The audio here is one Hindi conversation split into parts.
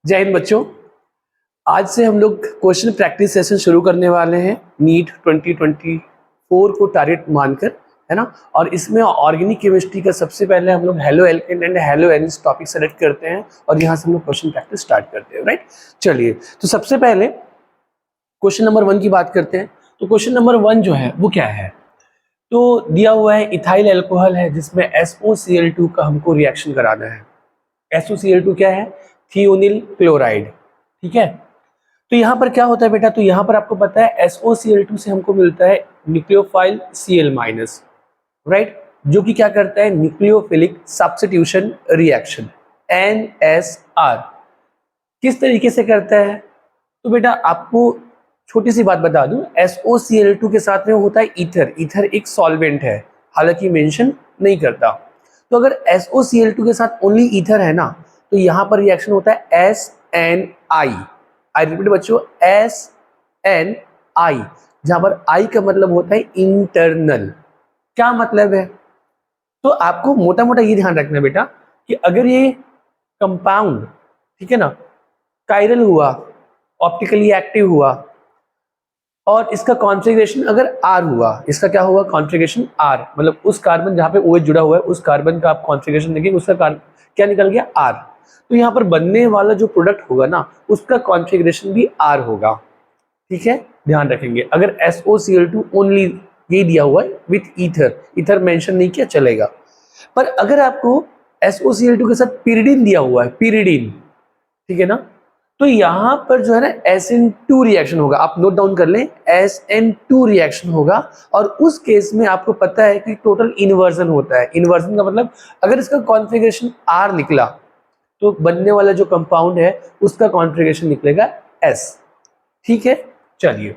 जय हिंद बच्चों। आज से हम लोग क्वेश्चन प्रैक्टिस सेशन शुरू करने वाले हैं नीट 2024 को टारगेट मानकर, है ना। और इसमें ऑर्गेनिक केमिस्ट्री का सबसे पहले हम लोग haloalkane and haloarenes topic select करते हैं और यहाँ से हम लोग क्वेश्चन प्रैक्टिस स्टार्ट करते हैं, राइट। चलिए, तो सबसे पहले क्वेश्चन नंबर 1 की बात करते हैं। तो क्वेश्चन नंबर 1 जो है वो क्या है, तो दिया हुआ है इथाइल अल्कोहल है जिसमें SOCl2 का हमको रिएक्शन कराना है। SOCl2 क्या है? थियोनिल क्लोराइड, ठीक है। तो यहाँ पर क्या होता है बेटा, तो यहाँ पर आपको पता है SOCl2 से हमको मिलता है न्यूक्लियोफाइल Cl-, राइट, जो कि क्या करता है न्यूक्लियोफिलिक सब्स्टिट्यूशन रिएक्शन NSR। किस तरीके से करता है? तो बेटा आपको छोटी सी बात बता दूं, SOCl2 के साथ में होता है ईथर एक सॉल्वेंट है, हालांकि मेंशन नहीं करता। तो अगर SOCl2 के साथ ओनली ईथर है ना, तो यहाँ पर रिएक्शन होता है SNI। आई रिपीट बच्चों, SNI, जहां पर I का मतलब होता है इंटरनल। क्या मतलब है? तो आपको मोटा मोटा ये ध्यान रखना बेटा कि अगर ये कंपाउंड, ठीक है ना, कायरल हुआ, ऑप्टिकली एक्टिव हुआ और इसका कॉन्फ़िगरेशन अगर R हुआ, इसका क्या हुआ कॉन्फ़िगरेशन R, मतलब उस कार्बन जहां पे OH जुड़ा हुआ है उस कार्बन का आप कॉन्फ़िगरेशन देखेंगे, उसका क्या निकल गया R। तो यहाँ पर बनने वाला जो प्रोडक्ट होगा ना, उसका कॉन्फ़िगरेशन भी R होगा, ठीक है, ध्यान रखेंगे। अगर SOCl2 ओनली ये दिया हुआ है विथ ईथर मेंशन नहीं किया चलेगा। पर अगर आपको SOCl2 के साथ पिरिडीन दिया हुआ है, पिरिडीन, ठीक है ना, तो यहां पर जो है ना SN2 रिएक्शन होगा। आप नोट डाउन कर लें, SN2 रिएक्शन होगा। और उस केस में आपको पता है कि टोटल इन्वर्जन होता है। इन्वर्जन का मतलब अगर इसका कॉन्फ़िगरेशन R निकला तो बनने वाला जो कंपाउंड है उसका कॉन्फ़िगरेशन निकलेगा S, ठीक है। चलिए,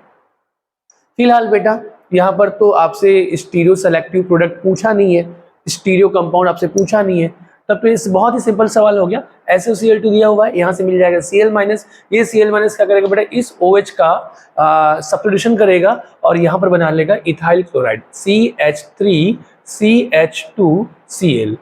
फिलहाल बेटा यहाँ पर तो आपसे स्टीरियो सेलेक्टिव प्रोडक्ट पूछा नहीं है, स्टीरियो कंपाउंड आपसे पूछा नहीं है, तब तो इस बहुत ही सिंपल सवाल हो गया। SOCl2 दिया हुआ है, यहाँ से मिल जाएगा Cl-, ये Cl- क्या करेगा बेटा, इस OH का सब्स्टिट्यूशन करेगा और यहाँ पर बना लेगा इथाइल क्लोराइड CH3CH2Cl।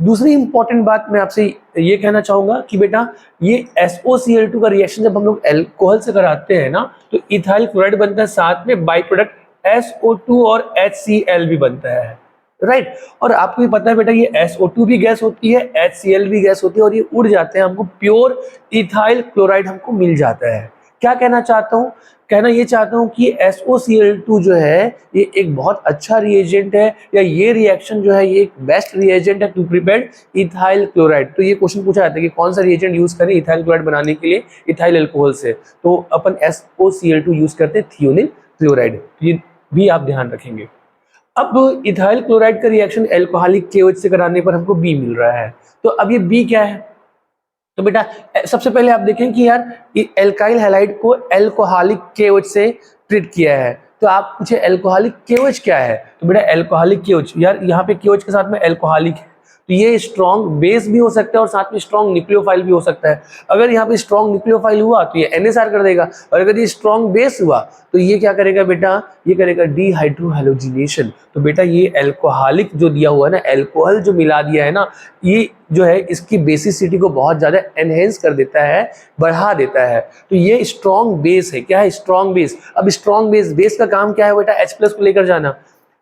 दूसरी इंपॉर्टेंट बात मैं आपसे ये कहना चाहूंगा कि बेटा ये SOCl2 का रिएक्शन जब हम लोग अल्कोहल से कराते हैं ना, तो इथाइल क्लोराइड बनता है, साथ में बाई प्रोडक्ट SO2 और HCl भी बनता है, राइट। और आपको भी पता है बेटा ये SO2 भी गैस होती है, HCl भी गैस होती है और ये उड़ जाते हैं, हमको प्योर इथाइल क्लोराइड हमको मिल जाता है। क्या कहना चाहता हूँ? कहना ये चाहता हूँ कि SOCl2 जो है ये एक बहुत अच्छा रिएजेंट है, या ये रिएक्शन जो है ये एक बेस्ट रिएजेंट है टू प्रिपेयर इथाइल क्लोराइड। तो ये क्वेश्चन पूछा जाता है कि कौन सा रिएजेंट यूज करें इथाइल क्लोराइड बनाने के लिए इथाइल अल्कोहल से, तो अपन SOCl2 यूज करते हैं थियोनिल क्लोराइड। ये भी आप ध्यान रखेंगे। अब इथाइल क्लोराइड का रिएक्शन अल्कोहलिक KOH से कराने पर हमको B मिल रहा है। तो अब ये B क्या है? तो बेटा सबसे पहले आप देखें कि यार एल्काइल हैलाइड को अल्कोहलिक KOH से ट्रीट किया है, तो आप पूछे अल्कोहलिक KOH क्या है? तो बेटा अल्कोहलिक KOH, यार यहाँ पे KOH के साथ में अल्कोहलिक है, तो ये स्ट्रॉन्ग बेस भी हो सकता है और साथ में स्ट्रॉन्ग न्यूक्लियोफाइल भी हो सकता है। अगर यहाँ पे स्ट्रॉन्ग न्यूक्लियोफाइल हुआ तो ये NSR कर देगा, और अगर ये स्ट्रॉन्ग बेस हुआ तो ये क्या करेगा बेटा, ये करेगा डिहाइड्रोहैलोजिनेशन। तो बेटा ये अल्कोहलिक जो दिया हुआ है ना, अल्कोहल जो मिला दिया है ना, ये जो है इसकी बेसिसिटी को बहुत ज्यादा एनहेंस कर देता है, बढ़ा देता है। तो ये स्ट्रॉन्ग बेस है। क्या है? Strong base. अब स्ट्रॉन्ग बेस का काम क्या है बेटा? H+ को लेकर जाना,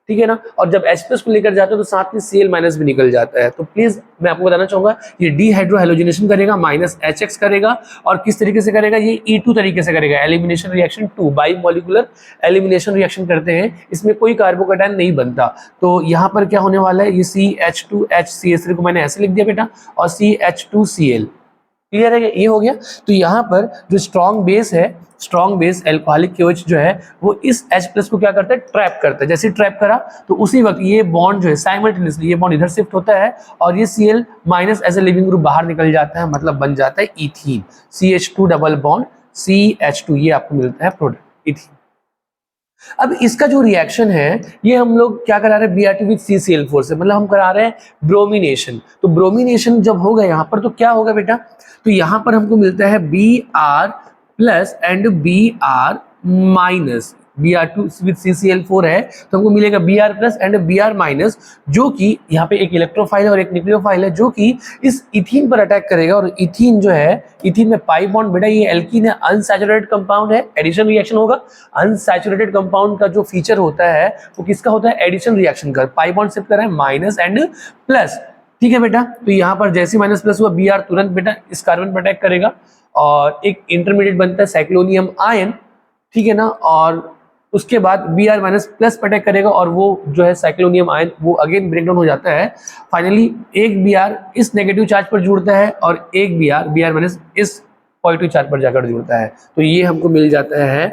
ठीक है ना। और जब H+ को लेकर जाते हो तो साथ में Cl- भी निकल जाता है। तो प्लीज मैं आपको बताना चाहूंगा ये डिहाइड्रोहैलोजिनेशन करेगा, -HX करेगा, और किस तरीके से करेगा? ये E2 तरीके से करेगा, elimination reaction 2, by molecular elimination reaction करते हैं, इसमें कोई कार्बोकैटायन नहीं बनता। तो यहाँ पर क्या होने वाला है, ये CH2HCl को मैंने ऐसे लिख दिया बेटा, और CH2Cl, क्लियर है? ये हो गया। तो यहाँ पर जो स्ट्रॉन्ग बेस है, स्ट्रॉन्ग बेस अल्कोहलिक KOH जो है वो इस H+ को क्या करता है? ट्रैप करता है। जैसे ट्रैप करा तो उसी वक्त ये बॉन्ड जो है साइमल्टेनियसली ये बॉन्ड इधर शिफ्ट होता है और ये Cl- as a leaving group बाहर निकल जाता है, मतलब बन जाता है ethene, CH2 double bond CH2, ये आपको मिलता है प्रोडक्ट इथीन। अब इसका जो रिएक्शन है ये हम लोग क्या करा रहे हैं? Br2 विद CCl4 से, मतलब हम करा रहे हैं ब्रोमिनेशन। तो ब्रोमिनेशन जब होगा यहाँ पर तो क्या होगा बेटा? तो यहाँ पर हमको मिलता है Br+ and Br-, Br2 with CCl4 है तो हमको मिलेगा Br plus and Br minus, जो कि यहाँ पे एक इलेक्ट्रोफाइल है और एक न्यूक्लियोफाइल है जो कि इस इथीन पर अटैक करेगा। और इथीन जो है, इथीन में पाई बॉन्ड, बेटा ये एल्कीन है, अनसैचुरेटेड कंपाउंड है, एडिशन रिएक्शन होगा। अनसैचुरेटेड कंपाउंड का जो फीचर होता है वो किसका होता है, एडिशन रिएक्शन का। पाई बॉन्ड शिफ्ट कर रहा है माइनस एंड प्लस, ठीक है बेटा। तो यहाँ पर जैसे माइनस प्लस हुआ Br तुरंत बेटा इस कार्बन पर अटैक करेगा और एक इंटरमीडिएट बनता है साइक्लोनियम आयन, ठीक है ना। और उसके बाद Br माइनस प्लस पर अटैक करेगा और वो जो है साइक्लोनियम आयन वो अगेन ब्रेकडाउन हो जाता है। फाइनली एक Br इस नेगेटिव चार्ज पर जुड़ता है और एक Br माइनस इस पॉजिटिव चार्ज पर जाकर जुड़ता है। तो ये हमको मिल जाता है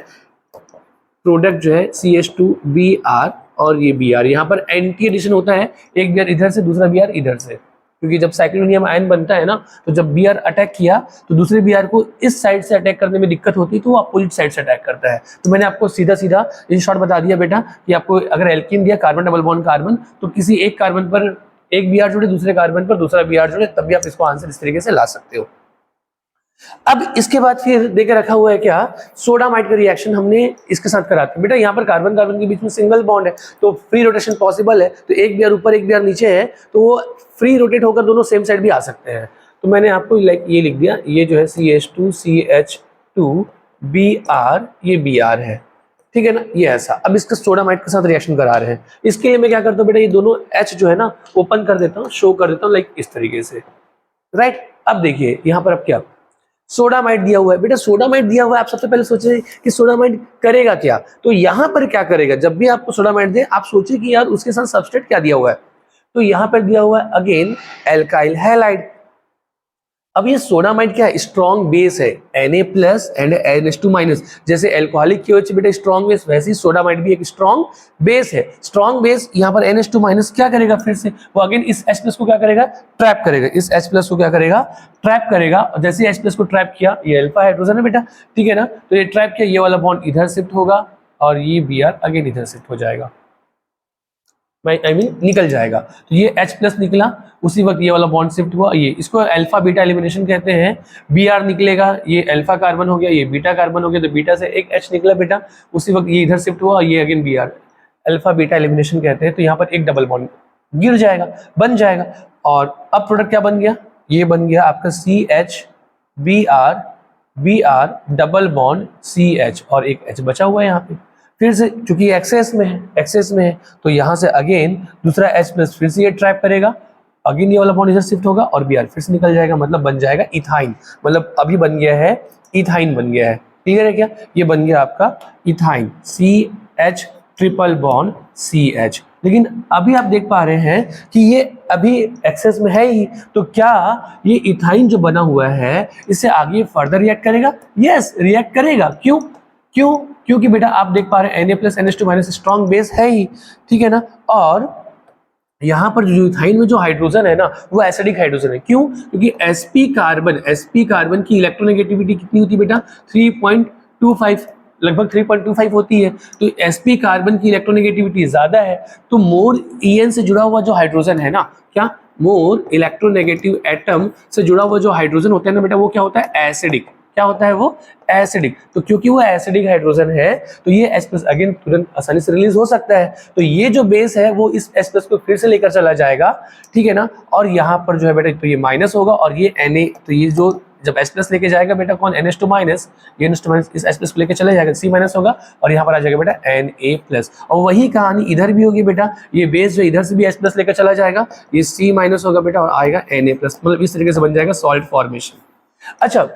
प्रोडक्ट जो है CH2Br और ये Br। यहाँ पर एंटी एडिशन होता है, एक Br इधर से दूसरा Br इधर से, क्योंकि जब साइक्लोनियम आयन बनता है ना तो जब Br अटैक किया तो दूसरे Br को इस साइड से अटैक करने में दिक्कत होती है तो वो अपोजिट साइड से अटैक करता है। तो मैंने आपको सीधा सीधा इन शॉर्ट बता दिया बेटा कि आपको अगर एल्कीन दिया कार्बन डबल बॉन्ड कार्बन, तो किसी एक कार्बन पर एक Br जुड़े, दूसरे कार्बन पर दूसरा Br जुड़े, तब भी आप इसको आंसर इस तरीके से ला सकते हो। अब इसके बाद फिर देकर रखा हुआ है क्या, सोडामाइड का रिएक्शन हमने इसके साथ कराते हैं। बेटा यहाँ पर कार्बन कार्बन के बीच में सिंगल बॉन्ड है तो फ्री रोटेशन पॉसिबल है, तो एक Br ऊपर एक Br नीचे है तो वो फ्री रोटेट होकर दोनों सेम साइड भी आ सकते हैं। तो मैंने आपको लाइक ये लिख दिया, ये जो है CH2CH2Br, ये Br है, ठीक है ना, ये ऐसा। अब इसका सोडामाइड के साथ रिएक्शन करा रहे हैं, इसके लिए मैं क्या करता हूँ बेटा, ये दोनों H जो है ना ओपन कर देता हूँ, शो कर देता हूँ लाइक इस तरीके से, राइट। अब देखिए यहाँ पर अब क्या सोडामाइड दिया हुआ है, बेटा सोडामाइड दिया हुआ है, आप सबसे पहले सोचिए कि सोडामाइड करेगा क्या। तो यहाँ पर क्या करेगा, जब भी आपको सोडामाइड दे आप सोचिए कि यार उसके साथ सबस्ट्रेट क्या दिया हुआ है। तो यहाँ पर दिया हुआ है अगेन एल्काइल हैलाइड। अब ये सोडामाइड क्या है, स्ट्रॉन्ग बेस है, Na plus and NH2 minus. जैसे एल्कोहलिक की वजह बेटा स्ट्रॉन्ग बेस, वैसे ही सोडामाइड भी एक स्ट्रॉन्ग बेस है। स्ट्रॉन्ग बेस यहाँ पर NH2 माइनस क्या करेगा, फिर से वो अगेन इस H प्लस को क्या करेगा, ट्रैप करेगा, इस H प्लस को क्या करेगा, ट्रैप करेगा। और जैसे H प्लस को ट्रैप किया, ये अल्फा हाइड्रोजन है बेटा, ठीक है ना, तो ये ट्रैप किया, ये वाला बॉन्ड इधर शिफ्ट होगा और ये Br अगेन इधर शिफ्ट हो जाएगा, आई मीन निकल जाएगा। तो ये H प्लस निकला, उसी वक्त ये वाला बॉन्ड शिफ्ट हुआ, ये इसको अल्फा बीटा एलिमिनेशन कहते हैं। Br निकलेगा, ये अल्फा कार्बन हो गया, ये बीटा कार्बन हो गया, तो बीटा से एक H निकला बेटा, उसी वक्त ये इधर शिफ्ट हुआ, ये again Br, alpha beta elimination कहते हैं। तो यहाँ पर एक डबल बॉन्ड गिर जाएगा, बन जाएगा। और अब प्रोडक्ट क्या बन गया, ये बन गया आपका CH Br double bond CH और एक H बचा हुआ है यहाँ पे। फिर से चूंकि एक्सेस में है, तो यहाँ से अगेन दूसरा H प्लस फिर से ये ट्रैप करेगा, अगेन ये वाला बॉन्ड इधर शिफ्ट होगा और Br फिर से निकल जाएगा, मतलब बन जाएगा इथाइन। मतलब अभी बन गया है इथाइन, बन गया है, क्लियर है क्या, ये बन गया आपका ethyne, CH triple bond CH। लेकिन अभी आप देख पा रहे हैं कि ये अभी एक्सेस में है ही, तो क्या ये इथाइन जो बना हुआ है इससे आगे फर्दर रिएक्ट करेगा, यस रिएक्ट करेगा। क्यों, क्योंकि बेटा आप देख पा रहे हैं Na plus NH2 minus strong base है ही, ठीक है ना। और यहाँ पर जो इथाइन में जो हाइड्रोजन है ना वो एसिडिक हाइड्रोजन है। क्यों, क्योंकि sp कार्बन की इलेक्ट्रोनेगेटिविटी कितनी होती है बेटा, 3.25, लगभग 3.25 होती है। तो sp कार्बन की इलेक्ट्रोनेगेटिविटी ज्यादा है, तो मोर En से जुड़ा हुआ जो हाइड्रोजन है ना, क्या मोर इलेक्ट्रोनेगेटिव एटम से जुड़ा हुआ जो हाइड्रोजन होता है ना बेटा, वो क्या होता है, एसिडिक। क्या होता है वो, एसिडिक। तो क्योंकि वो एसिडिक हाइड्रोजन है तो ये H प्लस अगेन तुरंत आसानी से रिलीज हो सकता है। तो ये जो बेस है वो इस H प्लस को फिर से लेकर चला जाएगा, ठीक है ना। और यहाँ पर जो है बेटा तो ये माइनस होगा और ये Na, तो ये जो जब H प्लस लेके जाएगा बेटा कौन, NH2 माइनस, ये NH2 माइनस इस H प्लस को लेकर चले जाएगा, C माइनस होगा और यहाँ पर आ जाएगा बेटा Na प्लस। और वही कहानी इधर भी होगी बेटा, ये बेस जो इधर से भी H प्लस लेकर चला जाएगा, ये C माइनस होगा बेटा और आएगा Na प्लस। मतलब इस तरीके से बन जाएगा सॉल्ट फॉर्मेशन। अच्छा,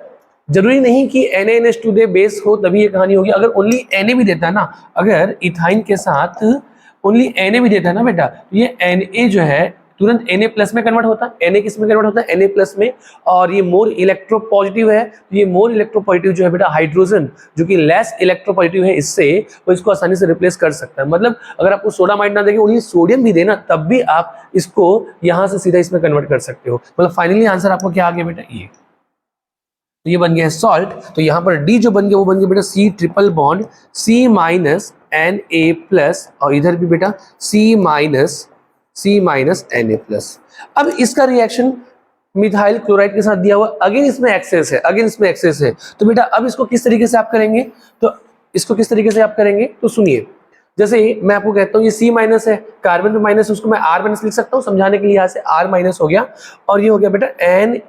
जरूरी नहीं कि NaNH2 दे बेस हो तभी ये कहानी होगी। अगर ओनली Na भी देता है ना, अगर इथाइन के साथ ओनली Na भी देता है ना बेटा, तो ये Na जो है तुरंत Na प्लस में कन्वर्ट होता है। Na किस में कन्वर्ट होता है, Na प्लस में। और ये मोर इलेक्ट्रोपॉजिटिव है, तो ये मोर इलेक्ट्रोपॉजिटिव जो है बेटा हाइड्रोजन जो कि लेस इलेक्ट्रोपॉजिटिव है इससे, वो इसको आसानी से रिप्लेस कर सकता है। मतलब अगर आपको सोडामाइड ना देंगे, ओनली सोडियम भी देना, तब भी आप इसको यहाँ से सीधा इसमें कन्वर्ट कर सकते हो। मतलब फाइनली आंसर आपको क्या आ गया बेटा, ये बन गया है सॉल्ट। तो यहाँ पर D जो बन गया वो बन गया बेटा C triple bond C minus Na plus, और इधर भी बेटा C माइनस Na प्लस। अब इसका रिएक्शन मिथाइल क्लोराइड के साथ दिया हुआ, अगेन इसमें एक्सेस है, तो बेटा अब इसको किस तरीके से आप करेंगे, तो इसको किस तरीके से आप करेंगे तो सुनिए, जैसे मैं आपको कहता हूँ ये C माइनस है, कार्बन में माइनस, उसको मैं R माइनस लिख सकता हूँ समझाने के लिए, यहाँ से R माइनस हो गया और ये हो गया बेटा Na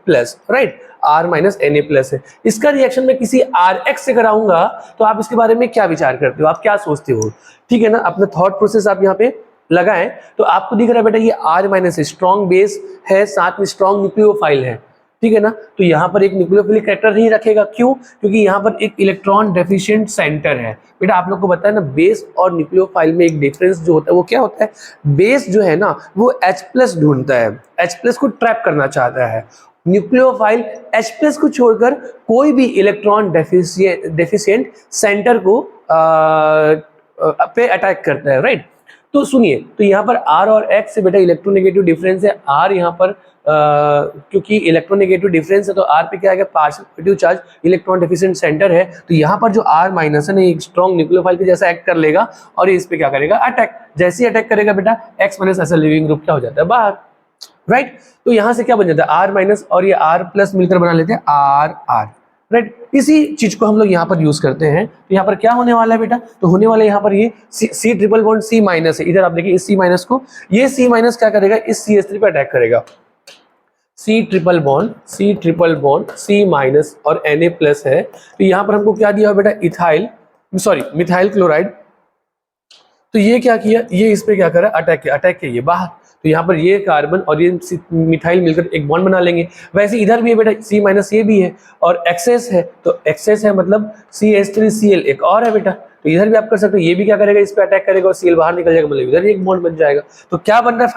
plus, right, R minus Na plus है। इसका रिएक्शन मैं किसी Rx से कराऊंगा तो आप इसके बारे में क्या विचार करते हो, आप क्या सोचते हो, ठीक है ना, अपना थॉट प्रोसेस आप यहाँ पे लगाएं। तो आपको दिख रहा है बेटा ये R माइनस है, स्ट्रॉन्ग बेस है, साथ में स्ट्रॉन्ग न्यूक्लियोफाइल है, ठीक है ना, तो यहाँ पर एक न्यूक्लियोफिलिक कैरेक्टर नहीं रखेगा, क्यों, क्योंकि यहाँ पर एक इलेक्ट्रॉन डेफिशिएंट सेंटर है। बेटा आप लोग को पता है ना, बेस और न्यूक्लियोफाइल में एक डिफरेंस जो होता है वो क्या होता है, बेस जो है ना वो H प्लस ढूंढता है, H प्लस को ट्रैप करना चाहता है, न्यूक्लियोफाइल H प्लस को छोड़कर कोई भी इलेक्ट्रॉन डेफिशिएंट सेंटर को पे अटैक करता है, राइट। तो सुनिए, तो यहाँ पर R और X से बेटा इलेक्ट्रोनेगेटिव डिफरेंस है, R यहाँ पर क्योंकि इलेक्ट्रोनेगेटिव डिफरेंस है तो R पे क्या आएगा, partial negative charge, electron deficient centre है, तो यहाँ पर जो R माइनस है ना एक स्ट्रॉन्ग न्यूक्लियोफाइल के जैसा एक्ट कर लेगा और ये इस पे क्या करेगा, अटैक, जैसे ही अटैक करेगा बेटा X माइनस ऐसा लिविंग ग्रुप क्या हो जाता है, बाहर, राइट। तो यहाँ से क्या बन जाता है, R माइनस और ये R प्लस मिलकर बना लेते हैं R, राइट। इसी चीज को हम लोग यहाँ पर यूज करते हैं, तो यहाँ पर क्या होने वाला है बेटा, तो होने वाला है यहाँ पर ये C triple bond C minus है, इधर आप देखिए इस C माइनस को, ये C माइनस क्या करेगा, इस CH3 पे अटैक करेगा, C triple bond C minus और Na प्लस है, तो यहाँ पर हमको क्या दिया बेटा, इथाइल सॉरी मिथाइल क्लोराइड, तो ये क्या किया, ये इस पे क्या करा, अटैक किया ये बाहर, तो यहाँ पर ये कार्बन और ये मिथाइल मिलकर एक बॉन्ड बना लेंगे। वैसे इधर भी है बेटा C माइनस, ये भी है और एक्सेस है, तो एक्सेस है मतलब CH3Cl एक और है बेटा, तो इधर भी आप कर सकते हो, ये भी क्या करेगा, इस पे अटैक करेगा और Cl बाहर निकल जाएगा, मतलब इधर भी एक बॉन्ड बन जाएगा। तो क्या बन रहा है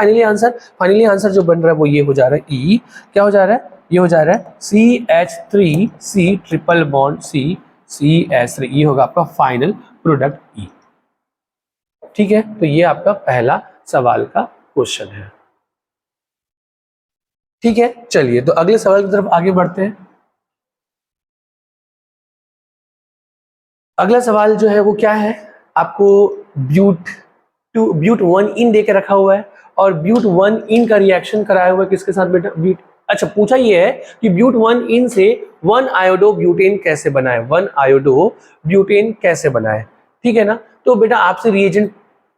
फाइनली आंसर जो बन रहा है वो ये हो जा रहा है, E क्या हो जा रहा है, ये हो जा रहा है CH3C ट्रिपल बॉन्ड CH3, ये होगा आपका फाइनल प्रोडक्ट E, ठीक है। तो ये आपका पहला सवाल का क्वेश्चन है, ठीक है। चलिए तो अगले सवाल की तरफ आगे बढ़ते हैं। अगला सवाल जो है वो क्या है, आपको ब्यूट 1 इन दे के रखा हुआ है और ब्यूट 1 इन का रिएक्शन कराया हुआ है किसके साथ बेटा, ब्यूट, अच्छा पूछा ये है कि ब्यूट 1 इन से 1 आयोडो ब्यूटेन कैसे बनाए, 1 आयोडो ब्यूटेन कैसे बनाए, ठीक है ना। तो बेटा आपसे रिएजेंट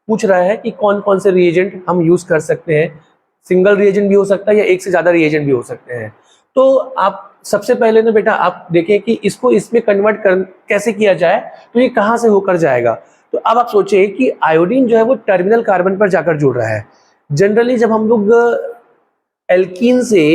पूछ रहा है कि कौन कौन से रिएजेंट हम यूज कर सकते हैं, सिंगल रिएजेंट भी हो सकता है या एक से ज्यादा रिएजेंट भी हो सकते हैं। तो आप सबसे पहले ना बेटा आप देखें कि इसको इसमें कन्वर्ट कैसे किया जाए, तो ये कहां से होकर जाएगा। तो अब आप सोचिए कि आयोडीन जो है वो टर्मिनल कार्बन पर जाकर जुड़ रहा है। जनरली जब हम लोग एल्कीन से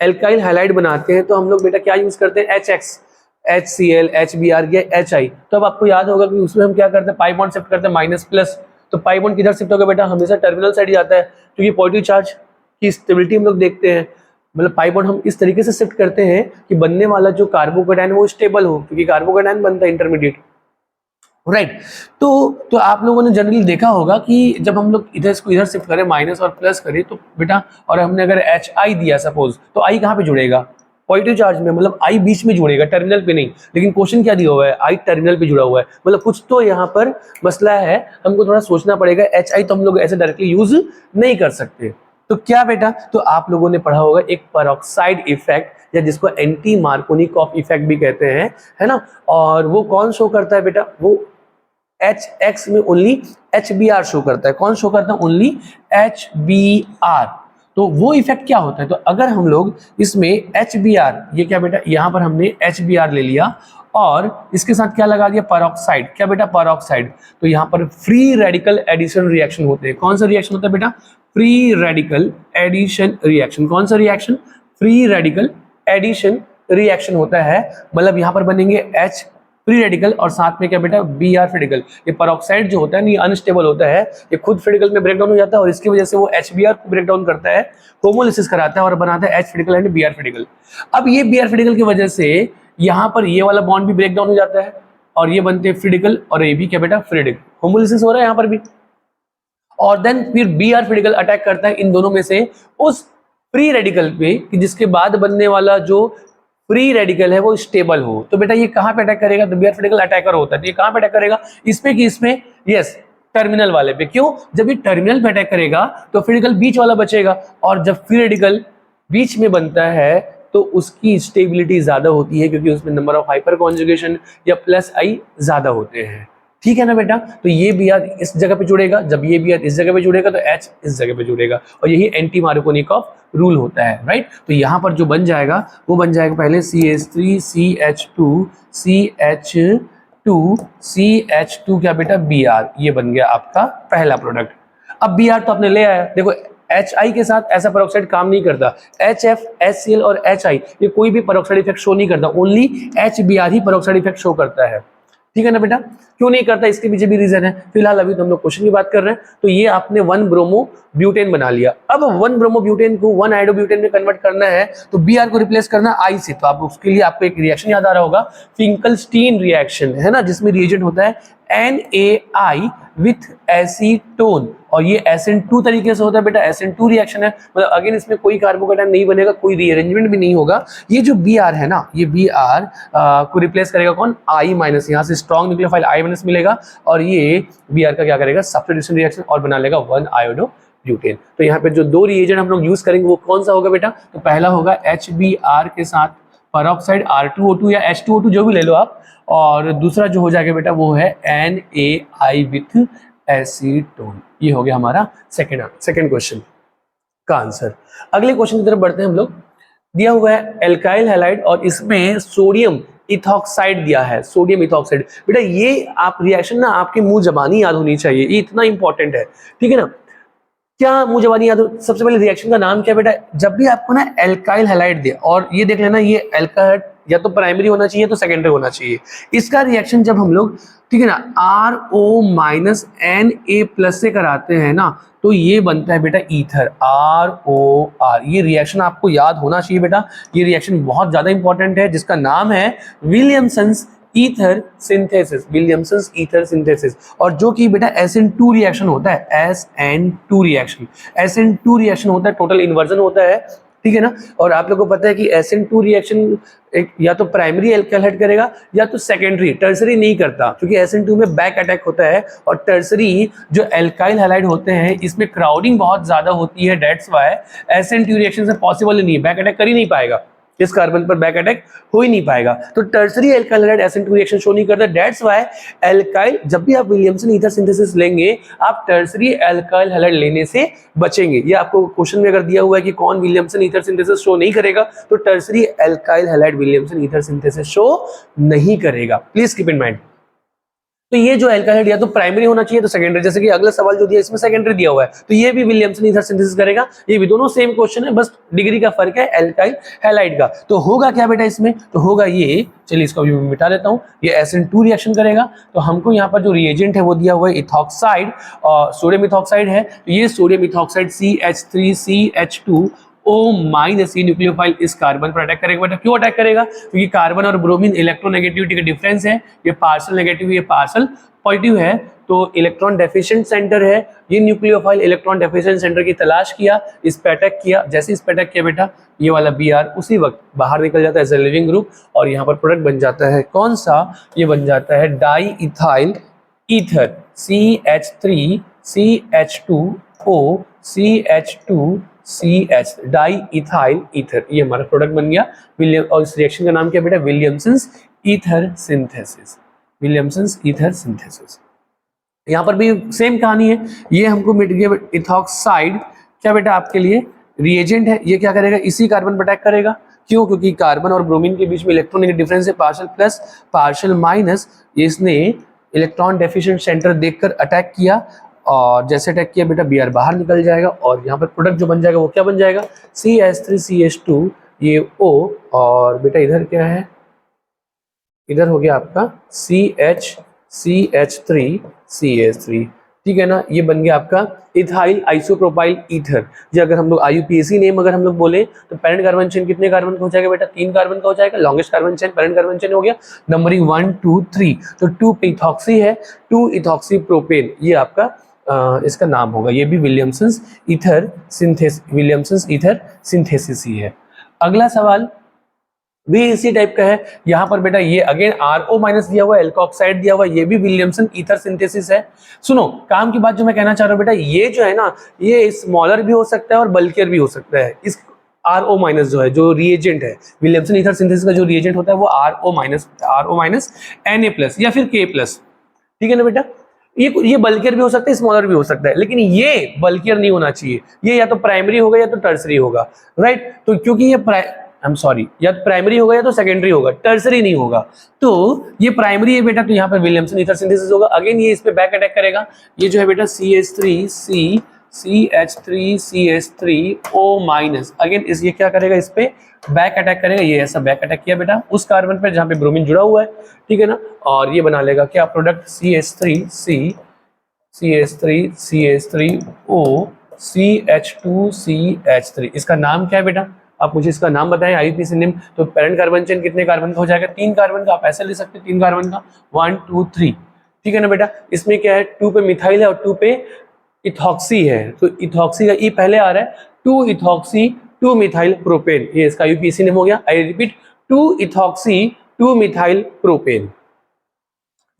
एल्काइल हैलाइड बनाते हैं तो हम लोग बेटा क्या यूज करते हैं, HX, HCl, HBr या HI। तो अब आपको याद होगा कि उसमें हम क्या करते हैं, पाई बॉन्ड शिफ्ट करते हैं माइनस प्लस, तो पाई बॉन्ड किधर शिफ्ट होगा बेटा, हमेशा टर्मिनल साइड जाता है, क्योंकि पॉजिटिव चार्ज की स्टेबिलिटी हम लोग देखते हैं, मतलब पाई बॉन्ड हम इस तरीके से शिफ्ट करते हैं कि बनने वाला जो कार्बोकेटायन वो स्टेबल हो, क्योंकि कार्बोकेटायन बनता है इंटरमीडिएट, राइट। तो आप लोगों ने जनरली देखा होगा कि जब हम लोग इधर इसको इधर शिफ्ट करें माइनस और प्लस करें तो बेटा, और हमने अगर HI दिया सपोज, तो I कहाँ पे जुड़ेगा, पॉजिटिव चार्ज में, मतलब I बीच में जुड़ेगा, टर्मिनल पे नहीं। लेकिन क्वेश्चन क्या दिया हुआ है, I टर्मिनल पे जुड़ा हुआ है, मतलब कुछ तो यहाँ पर मसला है, हमको थोड़ा सोचना पड़ेगा। HI तो हम लोग ऐसे डायरेक्टली यूज नहीं कर सकते। तो क्या बेटा, तो आप लोगों ने पढ़ा होगा एक पेरोक्साइड इफेक्ट, या जिसको एंटी मार्कोनिकॉफ इफेक्ट भी कहते हैं, है ना। और वो कौन शो करता है बेटा, वो HX में ओनली HBr शो करता है। कौन शो करता है, ओनली HBr। तो वो इफेक्ट क्या होता है, तो अगर हम लोग इसमें HBr, ये क्या बेटा, यहाँ पर हमने HBr ले लिया और इसके साथ क्या लगा दिया, पेरोक्साइड, क्या बेटा, पेरोक्साइड, तो यहाँ पर फ्री रेडिकल एडिशन रिएक्शन होते हैं। कौन सा रिएक्शन होता है बेटा, फ्री रेडिकल एडिशन रिएक्शन। कौन सा reaction, free radical addition reaction होता है, मतलब यहाँ पर बनेंगे H फ्री रेडिकल और साथ में क्या बेटा, Br फ्री रेडिकल। ये पेरोक्साइड जो होता है ये अनस्टेबल होता है, ये खुद फ्री रेडिकल में ब्रेक डाउन हो जाता है और इसकी वजह से वो HBr को ब्रेक डाउन करता है, होमोलिसिस कराता है और बनाता है H free radical and Br free radical. अब ये Br फ्री रेडिकल की वजह से यहाँ पर ये वाला बॉन्ड भी ब्रेक डाउन हो जाता है और ये बनते हैं फ्री रेडिकल, और ये भी क्या बेटा, फ्री रेडिकल, होमोलिसिस हो रहा है यहाँ पर भी। और देन फिर Br फ्री रेडिकल अटैक करता है इन दोनों में से उस फ्री रेडिकल पे, कि जिसके बाद बनने वाला जो फ्री रेडिकल है वो स्टेबल हो। तो बेटा ये कहां पे अटैक करेगा, तो Br फ्री रेडिकल अटैकर होता है, तो ये कहां पे अटैक करेगा, इसमें कि इसमें, यस, टर्मिनल वाले पे। क्यों, जब ये टर्मिनल पे अटैक करेगा तो फ्री रेडिकल बीच वाला बचेगा, और जब फ्री रेडिकल बीच में बनता है तो उसकी स्टेबिलिटी ज्यादा होती है, क्योंकि उसमें नंबर ऑफ हाइपर कॉन्जुगेशन या प्लस आई ज्यादा होते हैं। ठीक है ना बेटा, तो ये बी आर इस जगह पे जुड़ेगा, जब ये बी आर इस जगह पे जुड़ेगा तो एच इस जगह पे जुड़ेगा, और यही एंटी मार्कोनिकॉफ रूल होता है, राइट। तो यहाँ पर जो बन जाएगा वो बन जाएगा पहले CH3 CH2 CH2 CH2 क्या बेटा Br, ये बन गया आपका पहला प्रोडक्ट। अब Br तो आपने ले आया, देखो HI के साथ ऐसा पेरोक्साइड काम नहीं करता, HF HCl और HI ये कोई भी पेरोक्साइड इफेक्ट शो नहीं करता, ओनली HBr ही पेरोक्साइड इफेक्ट शो करता है। ठीक है ना बेटा, क्यों नहीं करता इसके पीछे भी रीजन है, फिलहाल अभी तो हम लोग क्वेश्चन की बात कर रहे हैं। तो ये आपने 1 ब्रोमो ब्यूटेन बना लिया। अब 1 ब्रोमो ब्यूटेन को 1 आयोडोब्यूटेन में कन्वर्ट करना है तो Br को रिप्लेस करना है I से, तो आप उसके लिए आपको एक रिएक्शन याद आ रहा होगा, फिंकलस्टीन रिएक्शन है ना, जिसमें रिएजेंट होता है NaI विथ एसीटोन, और ये SN2 तरीके से होता है बेटा, SN2 रिएक्शन है, मतलब अगेन इसमें कोई कार्बोकेटाइन नहीं बनेगा, कोई रीअरेंजमेंट भी नहीं होगा। ये जो Br है ना, ये Br को रिप्लेस करेगा कौन, I माइनस, यहाँ से स्ट्रॉन्ग न्यूक्लियोफाइल I माइनस मिलेगा, और ये Br का क्या करेगा, सब्स्टिट्यूशन रिएक्शन और बना लेगा 1 आयोडो ब्यूटेन। तो यहाँ पे जो दो रिएजेंट हम लोग यूज करेंगे वो कौन सा होगा बेटा, तो पहला होगा HBr के साथ पेरोक्साइड R2O2 या H2O2 जो भी ले लो आप, और दूसरा जो हो जाएगा बेटा वो है NaI विथ एसीटोन। ये हो गया हमारा सेकंड क्वेश्चन का आंसर। अगले क्वेश्चन की तरफ बढ़ते हैं हम लोग। दिया हुआ है एल्काइल हैलाइड और इसमें सोडियम इथॉक्साइड दिया है, सोडियम इथॉक्साइड। बेटा ये आप रिएक्शन ना आपके मुंह जबानी याद होनी चाहिए, ये इतना इंपॉर्टेंट है, ठीक है ना। क्या मुंह जबानी याद हो, सबसे पहले रिएक्शन का नाम क्या बेटा, जब भी आपको ना एल्काइल हैलाइड दे, और ये देख लेना ये एल्काइल या तो प्राइमरी होना चाहिए तो सेकेंडरी होना चाहिए। इसका रिएक्शन जब हम लोग, ठीक है ना, RO माइनस Na प्लस से कराते हैं ना, तो ये बनता है बेटा ईथर, ROR। ये रिएक्शन आपको याद होना चाहिए बेटा, ये रिएक्शन बहुत ज्यादा इंपॉर्टेंट है, जिसका नाम है Williamson's ether synthesis, Williamson's ether synthesis. और जो कि बेटा SN2 रिएक्शन होता है, SN2 रिएक्शन होता है, टोटल इन्वर्जन होता है, ठीक है ना। और आप लोगों को पता है कि SN2 रिएक्शन एक या तो प्राइमरी एल्काइल हैलाइड करेगा या तो सेकेंडरी, टर्सरी नहीं करता, क्योंकि SN2 में बैक अटैक होता है, और टर्सरी जो एल्काइल हैलाइड होते हैं इसमें क्राउडिंग बहुत ज्यादा होती है, दैट्स व्हाई SN2 रिएक्शन से पॉसिबल नहीं है, बैक अटैक कर ही नहीं पाएगा, इस कार्बन पर बैक अटैक हो ही नहीं पाएगा। तो tertiary alkyl halide SN2 reaction show नहीं करता, दैट्स व्हाई एल्काइल, जब भी आप विलियमसन ईथर सिंथेसिस लेंगे आप टर्सरी एल्काइल हैलाइड लेने से बचेंगे। ये आपको क्वेश्चन में अगर दिया हुआ है कि कौन विलियमसन ईथर सिंथेसिस शो नहीं करेगा, तो tertiary alkyl halide Williamson ether synthesis show नहीं करेगा, प्लीज कीप इन माइंड। तो ये जो एल्काइल हैलाइड या तो प्राइमरी होना चाहिए तो सेकेंडरी, जैसे कि अगला सवाल जो दिया इसमें सेकेंडरी दिया हुआ है, तो ये भी विलियमसन ईथर सिंथेसिस करेगा। ये भी दोनों सेम क्वेश्चन है, बस डिग्री का फर्क है एल्काइल हैलाइड का। तो होगा क्या बेटा इसमें, तो होगा ये, चलिए इसको भी मिटा देता हूं, ये SN2 रिएक्शन करेगा, तो हमको यहाँ पर जो रिएजेंट है वो दिया हुआ है इथॉक्साइड, और सोडियम इथॉक्साइड है, तो ये sodium ethoxide CH3 CH2 O minus, ये न्यूक्लियोफाइल इस कार्बन पर अटैक करेगा। बेटा क्यों अटैक करेगा, क्योंकि कार्बन और ब्रोमीन इलेक्ट्रोनेगेटिविटी का डिफरेंस है, ये पार्शियल नेगेटिव ये पार्शियल पॉजिटिव है, तो इलेक्ट्रॉन डेफिशिएंट सेंटर है, ये न्यूक्लियोफाइल इलेक्ट्रॉन डेफिशिएंट सेंटर की तलाश किया, इस पे अटैक किया, जैसे इस पे अटैक किया बेटा ये वाला Br उसी वक्त बाहर निकल जाता है एज ए लिविंग ग्रुप, और यहाँ पर प्रोडक्ट बन जाता है कौन सा, ये बन जाता है di ethyl ether CH3 CH2O CH2 CH, di ethyl ether, ये हमारा प्रोडक्ट बन गया विलियम। और इस रिएक्शन का नाम क्या बेटा, Williamson's ether synthesis, Williamson's ether synthesis. यहाँ पर भी सेम कहानी है, ये हमको मिट गया इथॉक्साइड, क्या बेटा आपके लिए रिएजेंट है, ये क्या करेगा, इसी कार्बन पर अटैक करेगा। क्यों, क्योंकि कार्बन और ब्रोमीन के बीच में इलेक्ट्रॉनिक डिफरेंस है, पार्शियल प्लस पार्शियल माइनस, इसने इलेक्ट्रॉन डेफिशिएंट सेंटर देखकर अटैक किया, और जैसे अटैक किया बेटा Br बाहर निकल जाएगा, और यहाँ पर प्रोडक्ट जो बन जाएगा वो क्या बन जाएगा, CH3 CH2 ये O, और बेटा इधर क्या है, इधर हो गया आपका CH3 CH3, ठीक है ना, ये बन गया आपका इथाइल आइसोप्रोपाइल ईथर। ये अगर हम लोग IUPAC नेम अगर हम लोग बोले तो पेरेंट कार्बन चेन कितने कार्बन का हो जाएगा बेटा, 3 कार्बन का हो जाएगा, longest carbon chain parent carbon chain हो गया नंबरिंग 1 2 3, तो 2 इथॉक्सी है, 2 इथॉक्सी प्रोपेन, ये आपका इसका नाम होगा, ये भी विलियमसन्स ईथर सिंथेसिस ही है। अगला सवाल भी इसी टाइप का है, यहाँ पर बेटा ये अगेन RO माइनस दिया हुआ है, एल्कोक्साइड दिया हुआ है, ये भी विलियमसन ईथर सिंथेसिस है। सुनो काम की बात जो मैं कहना चाह रहा हूँ बेटा, ये जो है ना ये स्मॉलर भी हो सकता है और बल्कियर भी हो सकता है, इस RO माइनस जो है, जो रिएजेंट है, विलियमसन ईथर सिंथेसिस का जो रिएजेंट होता है वो RO माइनस Na+ या फिर K+। ठीक है ना बेटा, ये बल्कियर भी हो सकता है, स्मॉलर भी हो सकता है, लेकिन ये बल्कियर नहीं होना चाहिए, ये या तो प्राइमरी होगा या तो टर्सरी होगा, राइट। तो क्योंकि ये या तो प्राइमरी होगा या तो सेकेंडरी होगा, टर्सरी नहीं होगा। तो ये प्राइमरी है बेटा, तो यहाँ पर विलियमसन ईथर सिंथेसिस होगा। अगेन ये इस पे बैक अटैक करेगा, ये जो है बेटा CH3 CH3CH3O-। अगेन ये क्या करेगा, इस पे बैक अटैक करेगा, ये ऐसा बैक अटैक किया बेटा उस कार्बन पे जहाँ पे ब्रोमीन जुड़ा हुआ है, ठीक है ना, और ये बना लेगा क्या प्रोडक्ट, CH3O CH2CH3। इसका नाम क्या है बेटा, आप मुझे इसका नाम बताएं, आईयूपीएसी नेम। तो पेरेंट कार्बन चेन कितने कार्बन का हो जाएगा, 3 कार्बन का। आप ऐसे ले सकते हैं 3 कार्बन का, 1 2 3, ठीक है ना बेटा। इसमें क्या है, 2 पे मिथाइल है और 2 पे इथॉक्सी है, तो इथॉक्सी का ई पहले आ रहा है, 2 इथॉक्सी 2 मिथाइल प्रोपेन, ये इसका यूपीएसी नेम हो गया। I repeat, 2 ethoxy 2 methyl propane.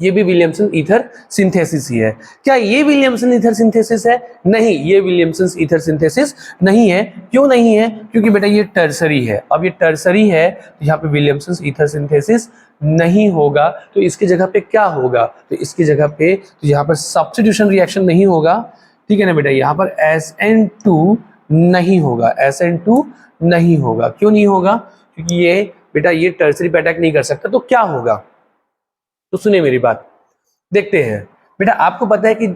ये भी विलियमसन ईथर सिंथेसिस ही है। क्या ये विलियमसन ईथर सिंथेसिस है? नहीं, ये विलियमसन ईथर सिंथेसिस नहीं है। क्यों नहीं है? क्योंकि बेटा ये टर्सरी है। अब ये टर्सरी है तो यहाँ पे विलियमसन ईथर सिंथेसिस नहीं होगा, तो इसकी जगह पे क्या होगा, तो इसकी जगह पे तो यहाँ पर सब्स्टिट्यूशन रिएक्शन नहीं होगा, ठीक है ना बेटा। यहाँ पर SN2 नहीं होगा, SN2 नहीं होगा। क्यों नहीं होगा? क्योंकि ये बेटा ये टर्सरी पे अटैक नहीं कर सकता। तो क्या होगा, तो सुनिए मेरी बात, देखते हैं बेटा। आपको पता है कि